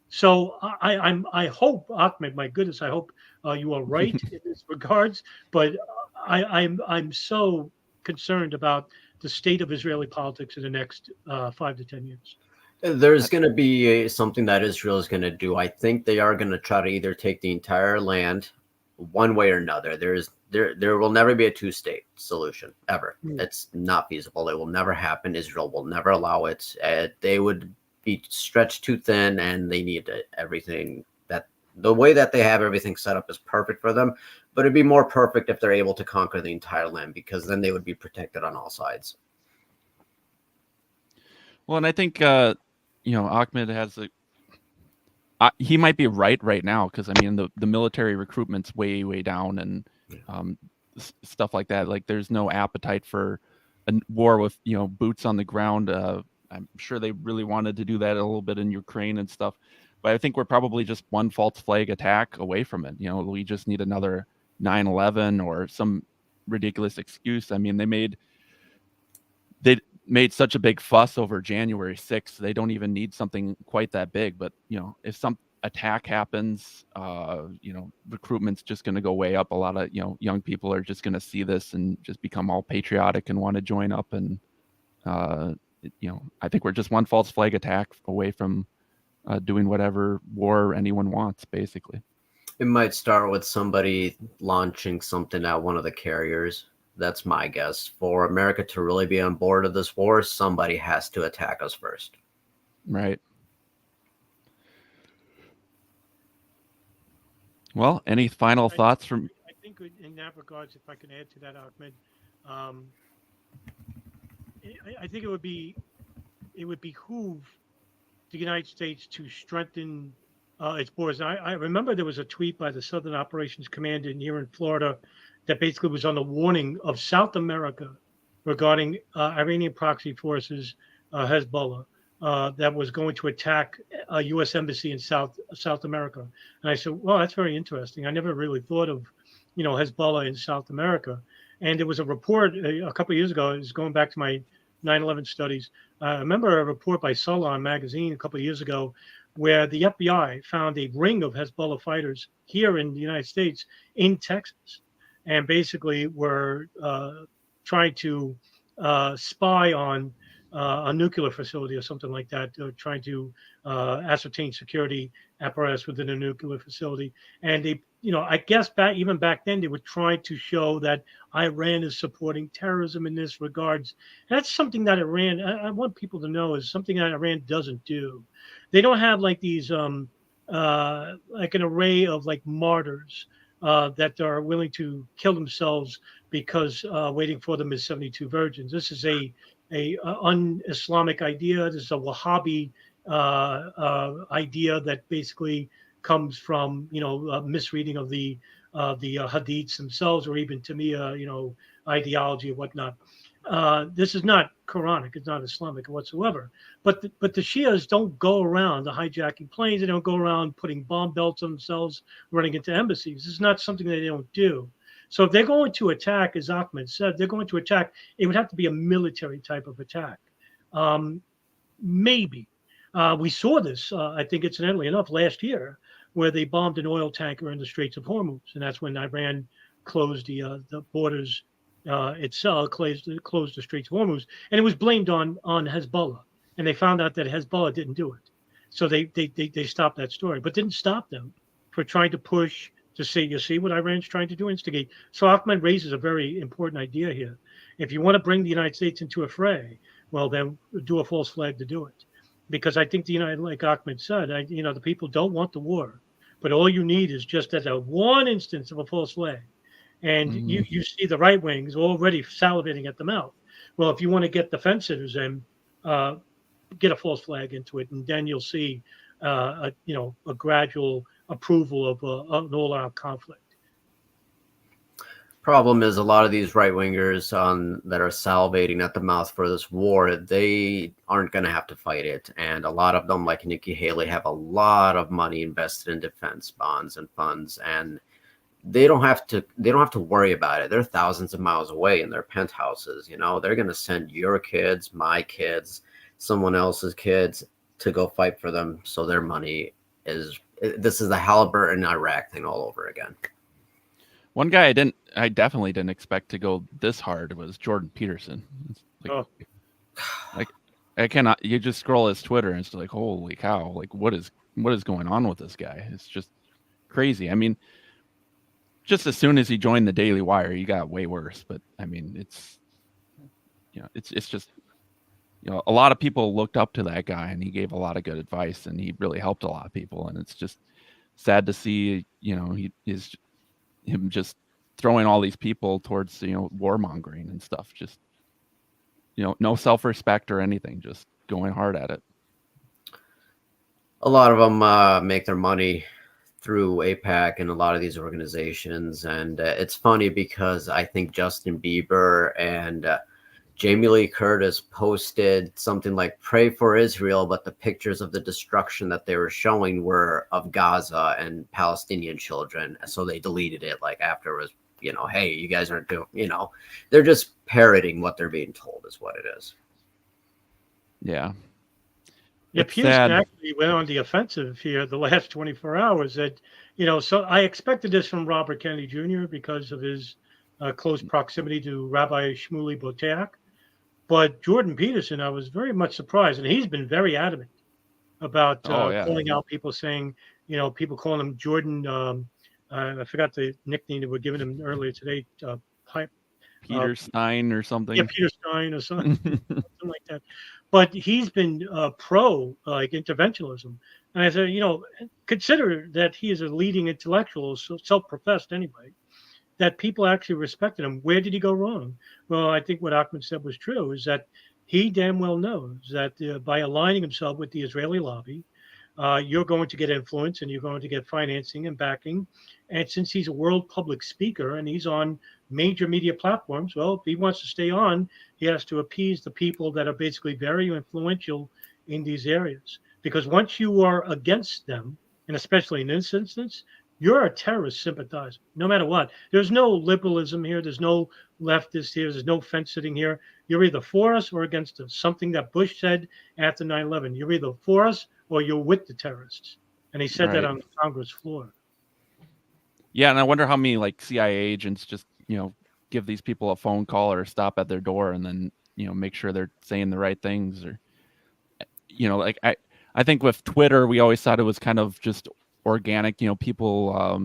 So I hope, Ahmed, my goodness, I hope you are right in this regards. But I'm so concerned about the state of Israeli politics in the next 5 to 10 years. There's going to be something that Israel is going to do. I think they are going to try to either take the entire land one way or another. There will never be a two-state solution ever. It's not feasible. It will never happen. Israel will never allow it. They would be stretched too thin, and they need everything. That the way that they have everything set up is perfect for them, but it'd be more perfect if they're able to conquer the entire land, because then they would be protected on all sides. Well, and I think Ahmed has he might be right now, because I mean the military recruitment's way down, and stuff like that. Like, there's no appetite for a war with boots on the ground. I'm sure they really wanted to do that a little bit in Ukraine and stuff, but I think we're probably just one false flag attack away from it. We just need another 9/11 or some ridiculous excuse. I mean, they made such a big fuss over January 6th. They don't even need something quite that big. But if some attack happens, recruitment's just going to go way up. A lot of young people are just going to see this and just become all patriotic and want to join up. And I think we're just one false flag attack away from doing whatever war anyone wants, basically. It might start with somebody launching something at one of the carriers. That's my guess. For America to really be on board of this war, somebody has to attack us first. Right. Well, any final thoughts from? I think in that regards, if I can add to that, Ahmed, I think it would behoove the United States to strengthen its borders. I remember there was a tweet by the Southern Operations Command here in Florida that basically was on the warning of South America regarding Iranian proxy forces, Hezbollah, that was going to attack a U.S. embassy in South America. And I said, well, that's very interesting. I never really thought of, Hezbollah in South America. And there was a report a couple of years ago. It was going back to my 9/11 studies. I remember a report by Salon magazine a couple of years ago where the FBI found a ring of Hezbollah fighters here in the United States in Texas, and basically were trying to spy on a nuclear facility or something like that, trying to ascertain security apparatus within a nuclear facility. And they, I guess even back then, they were trying to show that Iran is supporting terrorism in this regards. That's something that Iran, I want people to know, is something that Iran doesn't do. They don't have like these, like an array of like martyrs that are willing to kill themselves because waiting for them is 72 virgins. This is a un-Islamic idea. This is a Wahhabi idea that basically comes from a misreading of the hadiths themselves, or even Tamiya ideology or whatnot. This is not Quranic. It's not Islamic whatsoever. But the Shias don't go around hijacking planes. They don't go around putting bomb belts on themselves, running into embassies. This is not something that they don't do. So if they're going to attack, as Ahmed said, they're going to attack, it would have to be a military type of attack. Maybe. We saw this, I think incidentally enough, last year, where they bombed an oil tanker in the Straits of Hormuz. And that's when Iran closed the borders itself, closed the Straits of Hormuz. And it was blamed on Hezbollah. And they found out that Hezbollah didn't do it. So they stopped that story, but didn't stop them for trying to push to see, you see what Iran's trying to do, instigate. So Ahmed raises a very important idea here. If you want to bring the United States into a fray, well, then do a false flag to do it. Because I think the United, like Ahmed said, the people don't want the war, but all you need is just that one instance of a false flag. And you see the right wings already salivating at the mouth. Well, if you want to get the fence sitters in, get a false flag into it, and then you'll see a gradual approval of an all-out conflict. Problem is, a lot of these right wingers that are salivating at the mouth for this war, they aren't going to have to fight it, and a lot of them, like Nikki Haley, have a lot of money invested in defense bonds and funds, and they don't have to worry about it. They're thousands of miles away in their penthouses. They're going to send your kids, my kids, someone else's kids to go fight for them. So their money this is the Halliburton Iraq thing all over again. One guy I definitely didn't expect to go this hard was Jordan Peterson. I cannot. You just scroll his Twitter and it's like, holy cow! Like, what is going on with this guy? It's just crazy. I mean, just as soon as he joined the Daily Wire, he got way worse. But I mean, it's just, a lot of people looked up to that guy, and he gave a lot of good advice, and he really helped a lot of people. And it's just sad to see, him just throwing all these people towards, warmongering and stuff. Just, no self-respect or anything, just going hard at it. A lot of them make their money through AIPAC and a lot of these organizations. And it's funny because I think Justin Bieber and Jamie Lee Curtis posted something like "Pray for Israel," but the pictures of the destruction that they were showing were of Gaza and Palestinian children. So they deleted it afterwards. Hey, you guys aren't doing, they're just parroting what they're being told is what it is. Yeah. Peterson actually went on the offensive here the last 24 hours. So I expected this from Robert Kennedy Jr. because of his close proximity to Rabbi Shmuley Boteach. But Jordan Peterson, I was very much surprised, and he's been very adamant about calling out people, saying, people calling him Jordan. I forgot the nickname they were giving him earlier today. Peter Stein or something. Yeah, Peter Stein or something, something like that. But he's been pro interventionism, and I said, consider that he is a leading intellectual, self-professed anyway, that people actually respected him. Where did he go wrong? Well, I think what Ahmed said was true, is that he damn well knows that by aligning himself with the Israeli lobby, you're going to get influence and you're going to get financing and backing. And since he's a world public speaker and he's on major media platforms, well, if he wants to stay on, he has to appease the people that are basically very influential in these areas. Because once you are against them, and especially in this instance, you're a terrorist sympathizer, no matter what. There's no liberalism here. There's no leftist here. There's no fence sitting here. You're either for us or against us. Something that Bush said after 9/11. You're either for us or you're with the terrorists. And he said that on the Congress floor. Yeah, and I wonder how many CIA agents just, give these people a phone call or stop at their door and then, make sure they're saying the right things. Or, I think with Twitter, we always thought it was kind of just organic, people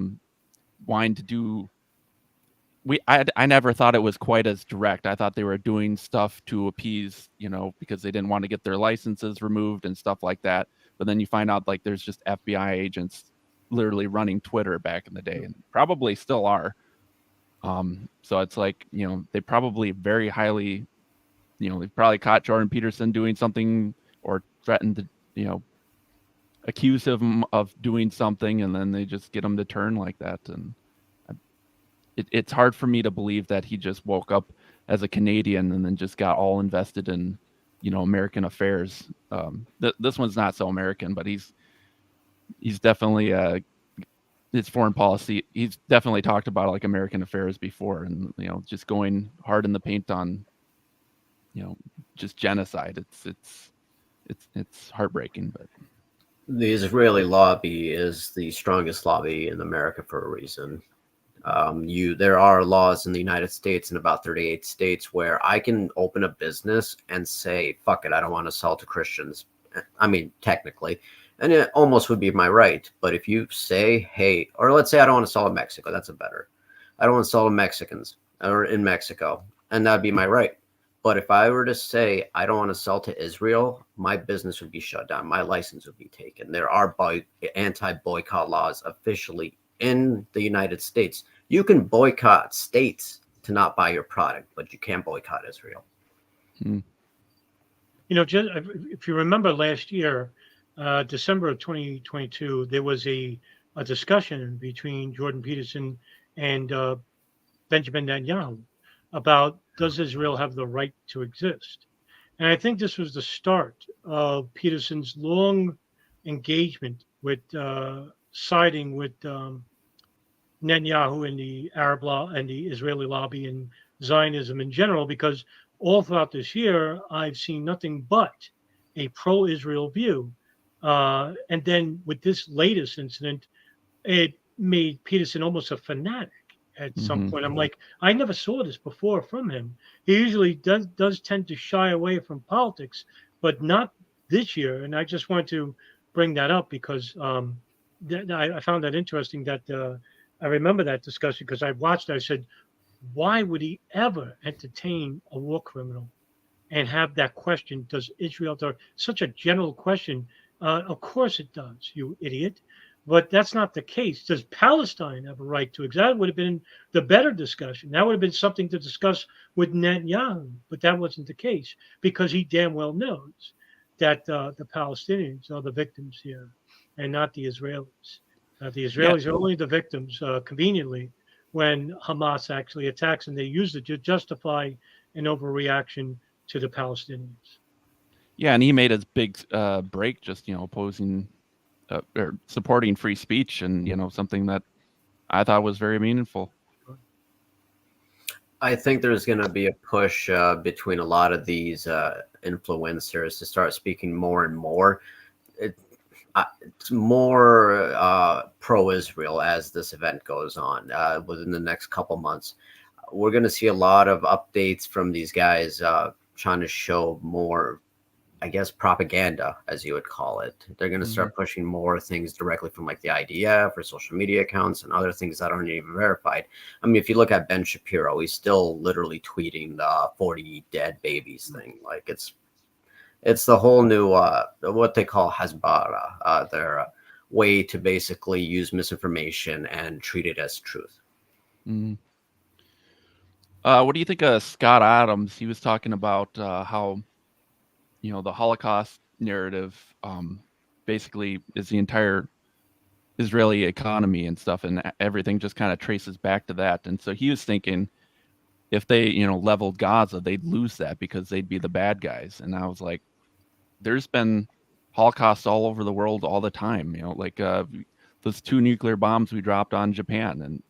wanting to do. I never thought it was quite as direct. I thought they were doing stuff to appease, because they didn't want to get their licenses removed and stuff like that. But then you find out there's just FBI agents literally running Twitter back in the day, and probably still are. So it's they probably very highly, they probably caught Jordan Peterson doing something or threatened to, accuse him of doing something, and then they just get him to turn like that. And it's hard for me to believe that he just woke up as a Canadian and then just got all invested in, American affairs. This one's not so American, but he's definitely his foreign policy. He's definitely talked about American affairs before, and just going hard in the paint on, just genocide. It's heartbreaking, but. The Israeli lobby is the strongest lobby in America for a reason. There are laws in the United States in about 38 states where I can open a business and say, fuck it, I don't want to sell to Christians. I mean, technically. and it almost would be my right. But if you say, hey, or let's say I don't want to sell to Mexico, that's a better. I don't want to sell to Mexicans or in Mexico, and that'd be my right. But if I were to say I don't want to sell to Israel, my business would be shut down. My license would be taken. There are anti-boycott laws officially in the United States. You can boycott states to not buy your product, but you can't boycott Israel. You know, just, if you remember last year, December of 2022, there was a discussion between Jordan Peterson and Benjamin Netanyahu about, does Israel have the right to exist? And I think this was the start of Peterson's long engagement with siding with Netanyahu and the Arab law and the Israeli lobby and Zionism in general, because all throughout this year, I've seen nothing but a pro-Israel view. And then with this latest incident, it made Peterson almost a fanatic at some point. I'm like, I never saw this before from him. He usually does tend to shy away from politics, but not this year. And I just want to bring that up because I found that interesting that I remember that discussion because I watched it. I said, why would he ever entertain a war criminal and have that question? Does Israel do such a general question? Of course it does, you idiot. But that's not the case. Does Palestine have a right to exist? That would have been the better discussion. That would have been something to discuss with Netanyahu, but that wasn't the case because he damn well knows that the Palestinians are the victims here and not the Israelis. The Israelis are only the victims conveniently when Hamas actually attacks, and they use it to justify an overreaction to the Palestinians. Yeah, and he made his big break just, opposing or supporting free speech, and something that I thought was very meaningful. I think there's going to be a push between a lot of these influencers to start speaking more and more. It's more pro-Israel as this event goes on within the next couple months. We're going to see a lot of updates from these guys trying to show more, I guess, propaganda, as you would call it. They're going to start pushing more things directly from like the IDF or social media accounts and other things that aren't even verified. I mean, if you look at Ben Shapiro, he's still literally tweeting the 40 dead babies thing. Like it's the whole new, what they call Hasbara, their way to basically use misinformation and treat it as truth. What do you think of Scott Adams? He was talking about how, the Holocaust narrative basically is the entire Israeli economy and stuff, and everything just kind of traces back to that. And so he was thinking if they, leveled Gaza, they'd lose that because they'd be the bad guys. And I was like, there's been Holocausts all over the world all the time, like those 2 nuclear bombs we dropped on Japan, and,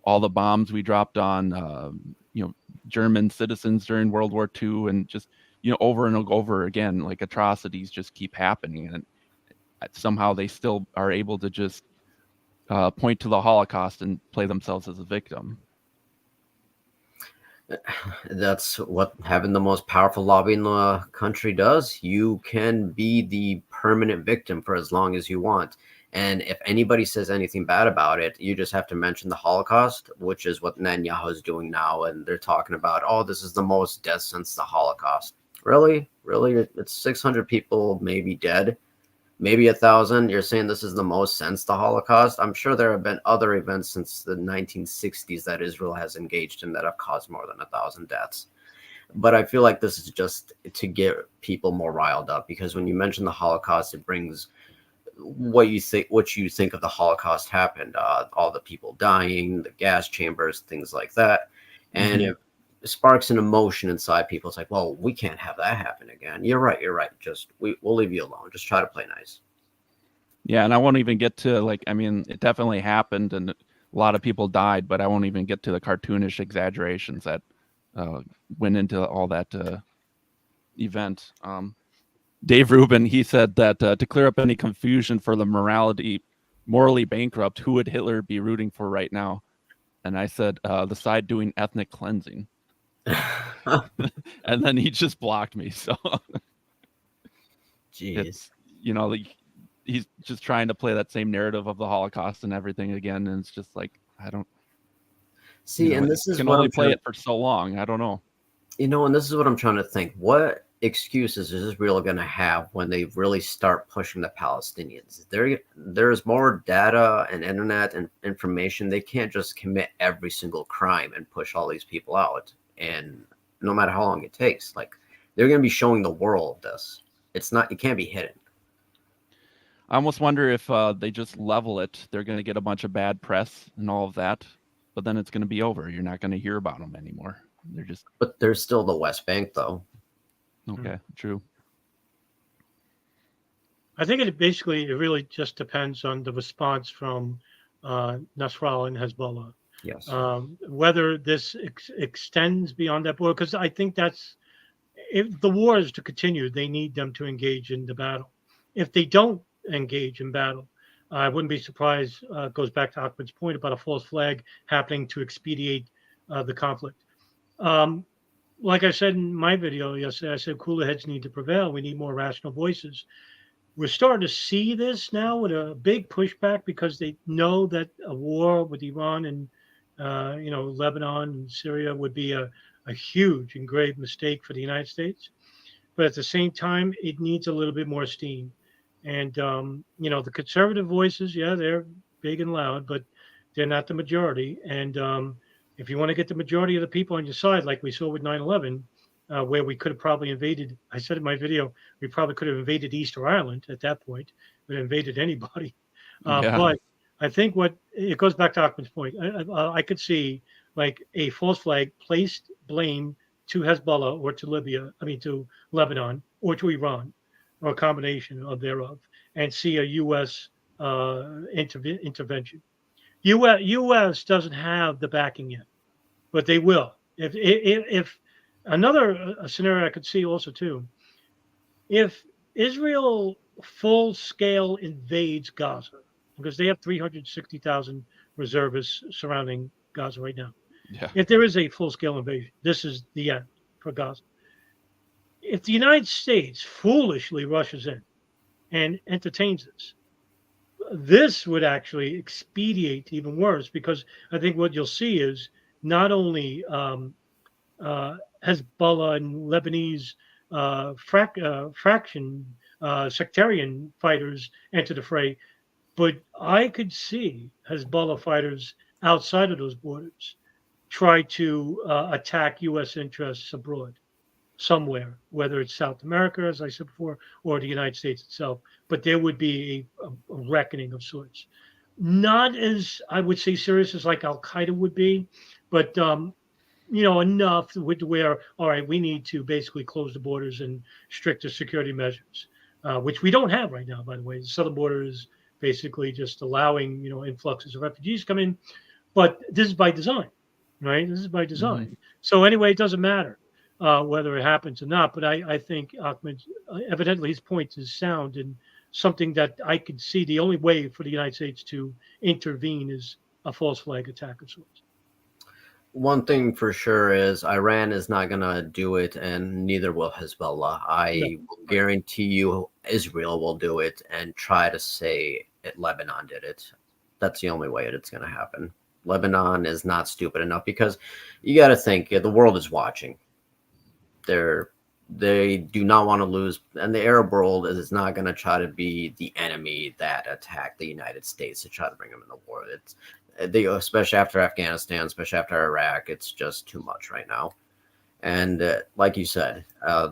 all the bombs we dropped on, German citizens during World War II, and just, over and over again, like atrocities just keep happening. And somehow they still are able to just point to the Holocaust and play themselves as a victim. That's what having the most powerful lobby in the country does. You can be the permanent victim for as long as you want. And if anybody says anything bad about it, you just have to mention the Holocaust, which is what Netanyahu is doing now. And they're talking about, oh, this is the most deaths since the Holocaust. Really? It's 600 people maybe dead, maybe 1,000. You're saying this is the most since the Holocaust? I'm sure there have been other events since the 1960s that Israel has engaged in that have caused more than 1,000 deaths. But I feel like this is just to get people more riled up, because when you mention the Holocaust, it brings what you think of the Holocaust happened, all the people dying, the gas chambers, things like that. And it sparks an emotion inside people. It's like, well, we can't have that happen again. You're right. Just we'll leave you alone. Just try to play nice. Yeah, and I won't even get to it definitely happened and a lot of people died, but I won't even get to the cartoonish exaggerations that went into all that event. Dave Rubin, he said that to clear up any confusion for the morally bankrupt, who would Hitler be rooting for right now? And I said, the side doing ethnic cleansing. And then he just blocked me. So jeez, he's just trying to play that same narrative of the Holocaust and everything again, and it's just like, I don't See, and this you is can what only I'm play trying, it for so long. I don't know. and this is what I'm trying to think. What excuses is Israel going to have when they really start pushing the Palestinians? There's more data and internet and information. They can't just commit every single crime and push all these people out. And no matter how long it takes, like they're going to be showing the world this. It can't be hidden. I almost wonder if they just level it, they're going to get a bunch of bad press and all of that, but then it's going to be over. You're not going to hear about them anymore. They're just But there's still the West Bank, though. okay. True. I think it really just depends on the response from Nasrallah and Hezbollah. Yes. Whether this extends beyond that border, because I think if the war is to continue, they need them to engage in the battle. If they don't engage in battle, I wouldn't be surprised. It goes back to Ahmed's point about a false flag happening to expedite the conflict. Like I said in my video yesterday, I said cooler heads need to prevail. We need more rational voices. We're starting to see this now with a big pushback because they know that a war with Iran and Lebanon and Syria would be a huge and grave mistake for the United States. But at the same time, it needs a little bit more steam. And the conservative voices, yeah, they're big and loud, but they're not the majority. And if you want to get the majority of the people on your side, like we saw with 9/11, where we could have probably invaded, I said in my video, we probably could have invaded Easter Ireland at that point, but invaded anybody. But I think it goes back to Ahmed's point. I could see like a false flag placed blame to Hezbollah or to Lebanon or to Iran, or a combination of thereof, and see a U.S. Intervention. U.S. doesn't have the backing yet, but they will. If another scenario I could see also too, if Israel full scale invades Gaza, because they have 360,000 reservists surrounding Gaza right now. Yeah. If there is a full scale invasion, this is the end for Gaza. If the United States foolishly rushes in and entertains this would actually expedite even worse, because I think what you'll see is not only Hezbollah and Lebanese sectarian fighters enter the fray, but I could see Hezbollah fighters outside of those borders try to attack U.S. interests abroad somewhere, whether it's South America, as I said before, or the United States itself. But there would be a reckoning of sorts. Not as, I would say, serious as like Al-Qaeda would be, but enough where, all right, we need to basically close the borders and stricter security measures, which we don't have right now, by the way. The southern border is basically just allowing, influxes of refugees come in. But this is by design, right? This is by design. Mm-hmm. So anyway, it doesn't matter whether it happens or not. But I think Ahmed, evidently his point is sound, and something that I could see the only way for the United States to intervene is a false flag attack of sorts. One thing for sure is Iran is not going to do it, and neither will Hezbollah. I will guarantee you Israel will do it and try to say Lebanon did it. That's the only way it's going to happen. Lebanon is not stupid enough, because you got to think the world is watching. They do not want to lose, and the Arab world is not going to try to be the enemy that attacked the United States to try to bring them in the war. Especially after Afghanistan, especially after Iraq, it's just too much right now. And like you said,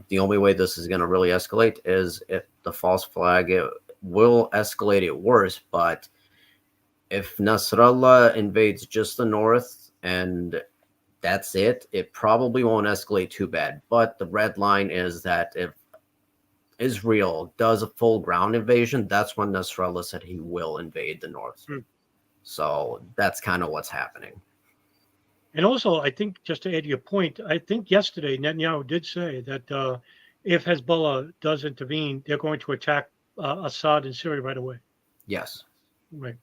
the only way this is going to really escalate is if the false flag, it will escalate it worse. But if Nasrallah invades just the north and that's it, it probably won't escalate too bad. But the red line is that if Israel does a full ground invasion, that's when Nasrallah said he will invade the north. So that's kind of what's happening. And also, I think, just to add to your point, I think yesterday Netanyahu did say that if Hezbollah does intervene, they're going to attack Assad in Syria right away. Yes. Right.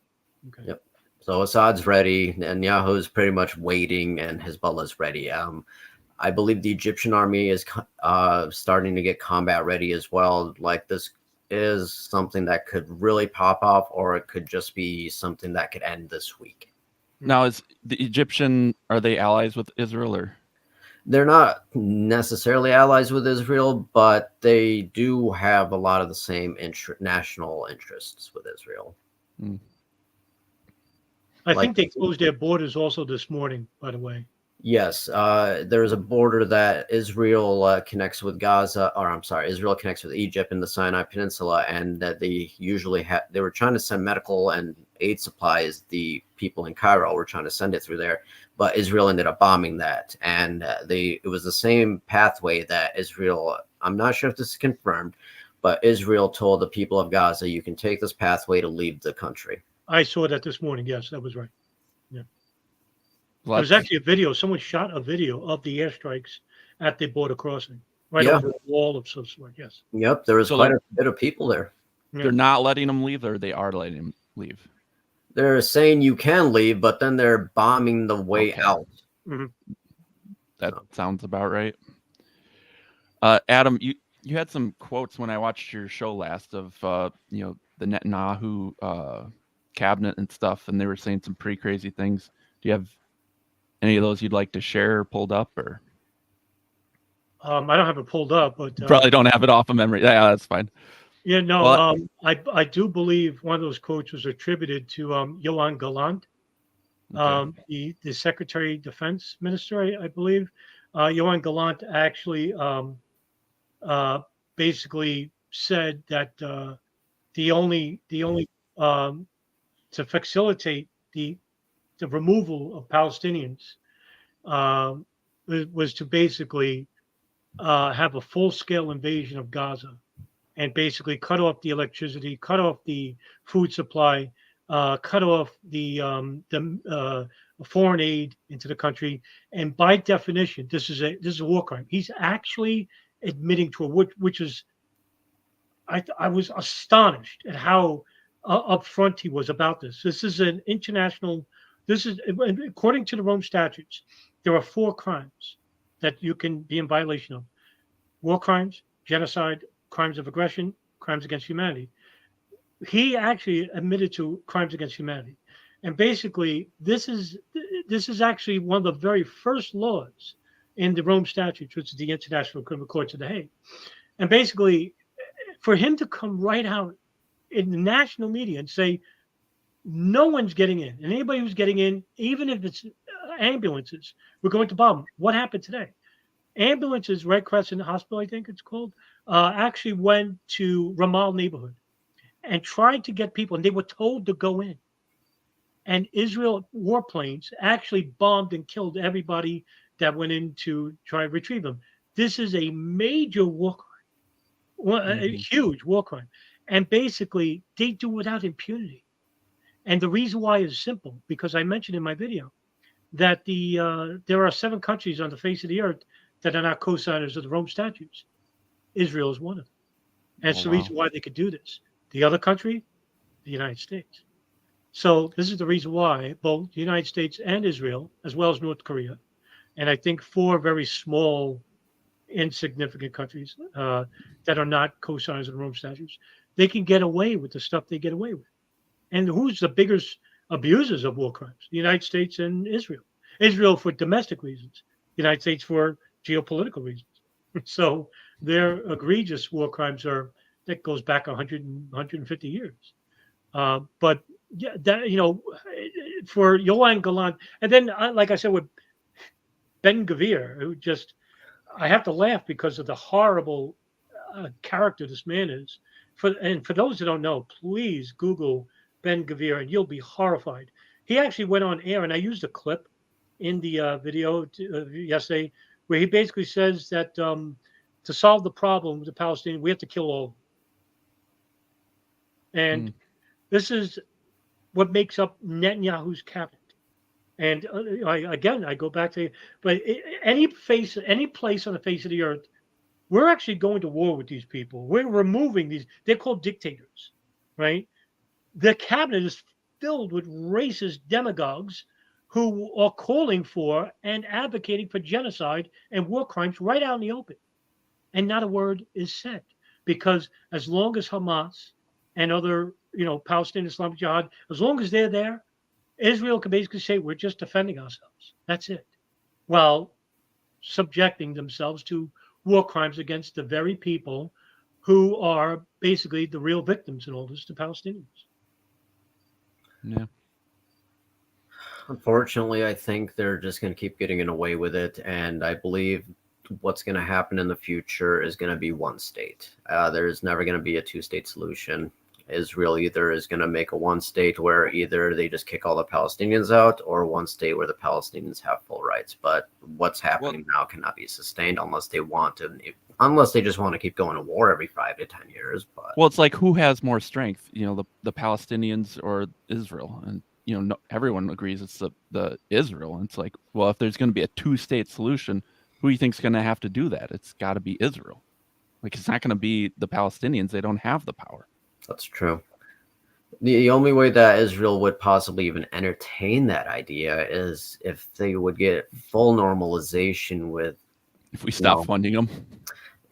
Okay. Yep. So Assad's ready. Netanyahu's pretty much waiting, and Hezbollah's ready. I believe the Egyptian army is starting to get combat ready as well. Like this is something that could really pop off, or it could just be something that could end this week. Now, is the Egyptian, are they allies with Israel, or? They're not necessarily allies with Israel, but they do have a lot of the same national interests with Israel. Hmm. I Like- think they closed their borders also this morning, by the way. Yes, there's a border that Israel connects with Gaza, or I'm sorry, Israel connects with Egypt in the Sinai Peninsula, and that they usually they were trying to send medical and aid supplies. The people in Cairo were trying to send it through there, but Israel ended up bombing that, and it was the same pathway that Israel. I'm not sure if this is confirmed, but Israel told the people of Gaza, "You can take this pathway to leave the country." I saw that this morning. Yes, that was right. Well, There was actually a video. Someone shot a video of the airstrikes at the border crossing, right Yeah. over the wall of some sort. Yes. Yep, there was So quite a bit of people there. they're not letting them leave, or they are letting them leave? They're saying you can leave, but then they're bombing the way Okay. out. That sounds about right. Adam, you had some quotes when I watched your show last of the Netanyahu cabinet and stuff, and they were saying some pretty crazy things. Do you have any of those you'd like to share or pulled up, or? I don't have it pulled up, but You probably don't have it off of memory. Yeah, that's fine. yeah, no. Well, I do believe one of those quotes was attributed to Yoav Gallant, the Secretary of Defense Minister, I believe. Yoav Gallant actually basically said that the only to facilitate the removal of Palestinians was to basically have a full-scale invasion of Gaza and basically cut off the electricity, cut off the food supply, cut off the foreign aid into the country. And by definition, this is a war crime. He's actually admitting to it, which is I was astonished at how upfront he was about this. This is an international. This is according to the Rome statutes. There are 4 crimes that you can be in violation of: war crimes, genocide, crimes of aggression, crimes against humanity. He actually admitted to crimes against humanity, and basically, this is actually one of the very first laws in the Rome statutes, which is the International Criminal Court of The Hague. And basically, for him to come right out in the national media and say no one's getting in, and anybody who's getting in, even if it's ambulances, we're going to bomb them. What happened today? Ambulances, Red Crescent Hospital, I think it's called, actually went to Ramal neighborhood and tried to get people, and they were told to go in. And Israel warplanes actually bombed and killed everybody that went in to try to retrieve them. This is a major war crime, a huge war crime. And basically, they do without impunity. And the reason why is simple, because I mentioned in my video that there are 7 countries on the face of the earth that are not co-signers of the Rome Statutes. Israel is one of them. And it's the reason why they could do this. The other country, the United States. So this is the reason why both the United States and Israel, as well as North Korea, and I think 4 very small, insignificant countries that are not co-signers of the Rome Statutes, they can get away with the stuff they get away with. And who's the biggest abusers of war crimes? The United States and Israel. Israel for domestic reasons, the United States for geopolitical reasons. So their egregious war crimes that goes back 150 years. But yeah, that, for Yoav Gallant, and then like I said with Ben Gvir, who I have to laugh because of the horrible character this man is. For those who don't know, please Google Ben Gvir and you'll be horrified. He actually went on air, and I used a clip in the video yesterday where he basically says that to solve the problem with the Palestinians, we have to kill all of them. And this is what makes up Netanyahu's cabinet. And I go back to, but any place on the face of the earth, we're actually going to war with these people. We're removing these. They're called dictators, right? The cabinet is filled with racist demagogues who are calling for and advocating for genocide and war crimes right out in the open. And not a word is said. because as long as Hamas and other, Palestinian Islamic Jihad, as long as they're there, Israel can basically say we're just defending ourselves. That's it. While subjecting themselves to war crimes against the very people who are basically the real victims in all this, the Palestinians. Yeah. Unfortunately, I think they're just going to keep getting away with it, and I believe what's going to happen in the future is going to be one state. There's never going to be a two-state solution. Israel either is going to make a one state where either they just kick all the Palestinians out, or one state where the Palestinians have full rights. But what's happening now cannot be sustained unless they want to, unless they just want to keep going to war every 5 to 10 years. But Well, it's like, who has more strength, the Palestinians or Israel? And no, everyone agrees it's the Israel. And it's like, well, if there's going to be a two-state solution, who do you think's going to have to do that? It's got to be Israel. Like, it's not going to be the Palestinians. They don't have the power. That's true. The only way that Israel would possibly even entertain that idea is if they would get full normalization with. If we stop funding them.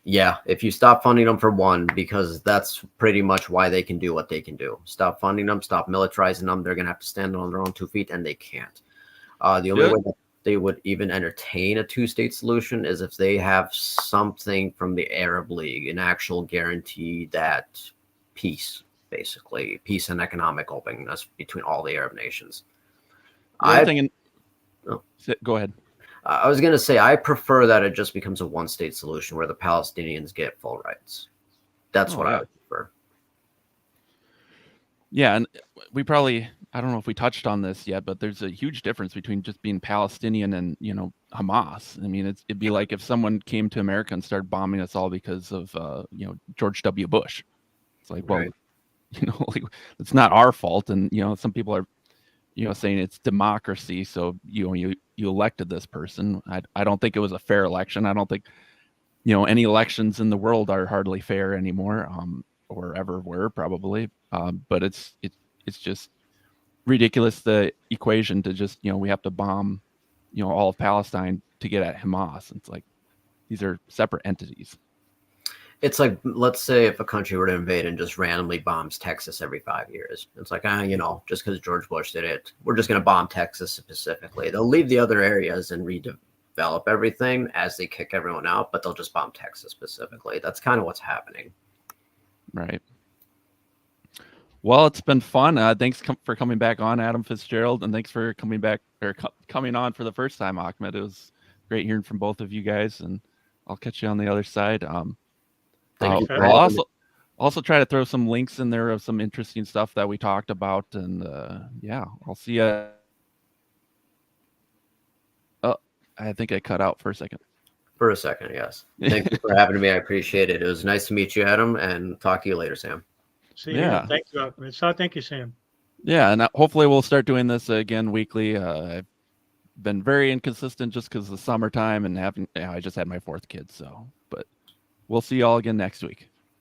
Yeah, if you stop funding them for one, because that's pretty much why they can do what they can do. Stop funding them, stop militarizing them. They're going to have to stand on their own 2 feet, and they can't. The only way that they would even entertain a two-state solution is if they have something from the Arab League, an actual guarantee that peace, basically peace and economic openness between all the Arab nations. Go ahead. I was going to say, I prefer that it just becomes a one-state solution where the Palestinians get full rights. That's what I would prefer. Yeah, and we probably, I don't know if we touched on this yet, but there's a huge difference between just being Palestinian and, Hamas. I mean, it'd be like if someone came to America and started bombing us all because of, George W. Bush. It's like, well, Right. like, it's not our fault. And, some people are, saying it's democracy. So, you elected this person. I don't think it was a fair election. I don't think, any elections in the world are hardly fair anymore, or ever were, probably. But it's just ridiculous, the equation to just, we have to bomb, all of Palestine to get at Hamas. It's like, these are separate entities. It's like, let's say if a country were to invade and just randomly bombs Texas every 5 years. It's like, just because George Bush did it, we're just going to bomb Texas specifically. They'll leave the other areas and redevelop everything as they kick everyone out, but they'll just bomb Texas specifically. That's kind of what's happening. Right. Well, it's been fun. Thanks for coming back on, Adam Fitzgerald, and thanks for coming back, or coming on for the first time, Ahmed. It was great hearing from both of you guys, and I'll catch you on the other side. I'll also try to throw some links in there of some interesting stuff that we talked about, and I'll see you. Oh, I think I cut out for a second. For a second, yes. Thank you for having me. I appreciate it. It was nice to meet you, Adam, and talk to you later, Sam. See you. Yeah. Thank you, Ahmed. Thank you, Sam. Yeah, and hopefully we'll start doing this again weekly. I've been very inconsistent just because of the summertime and I just had my 4th kid, but we'll see y'all again next week.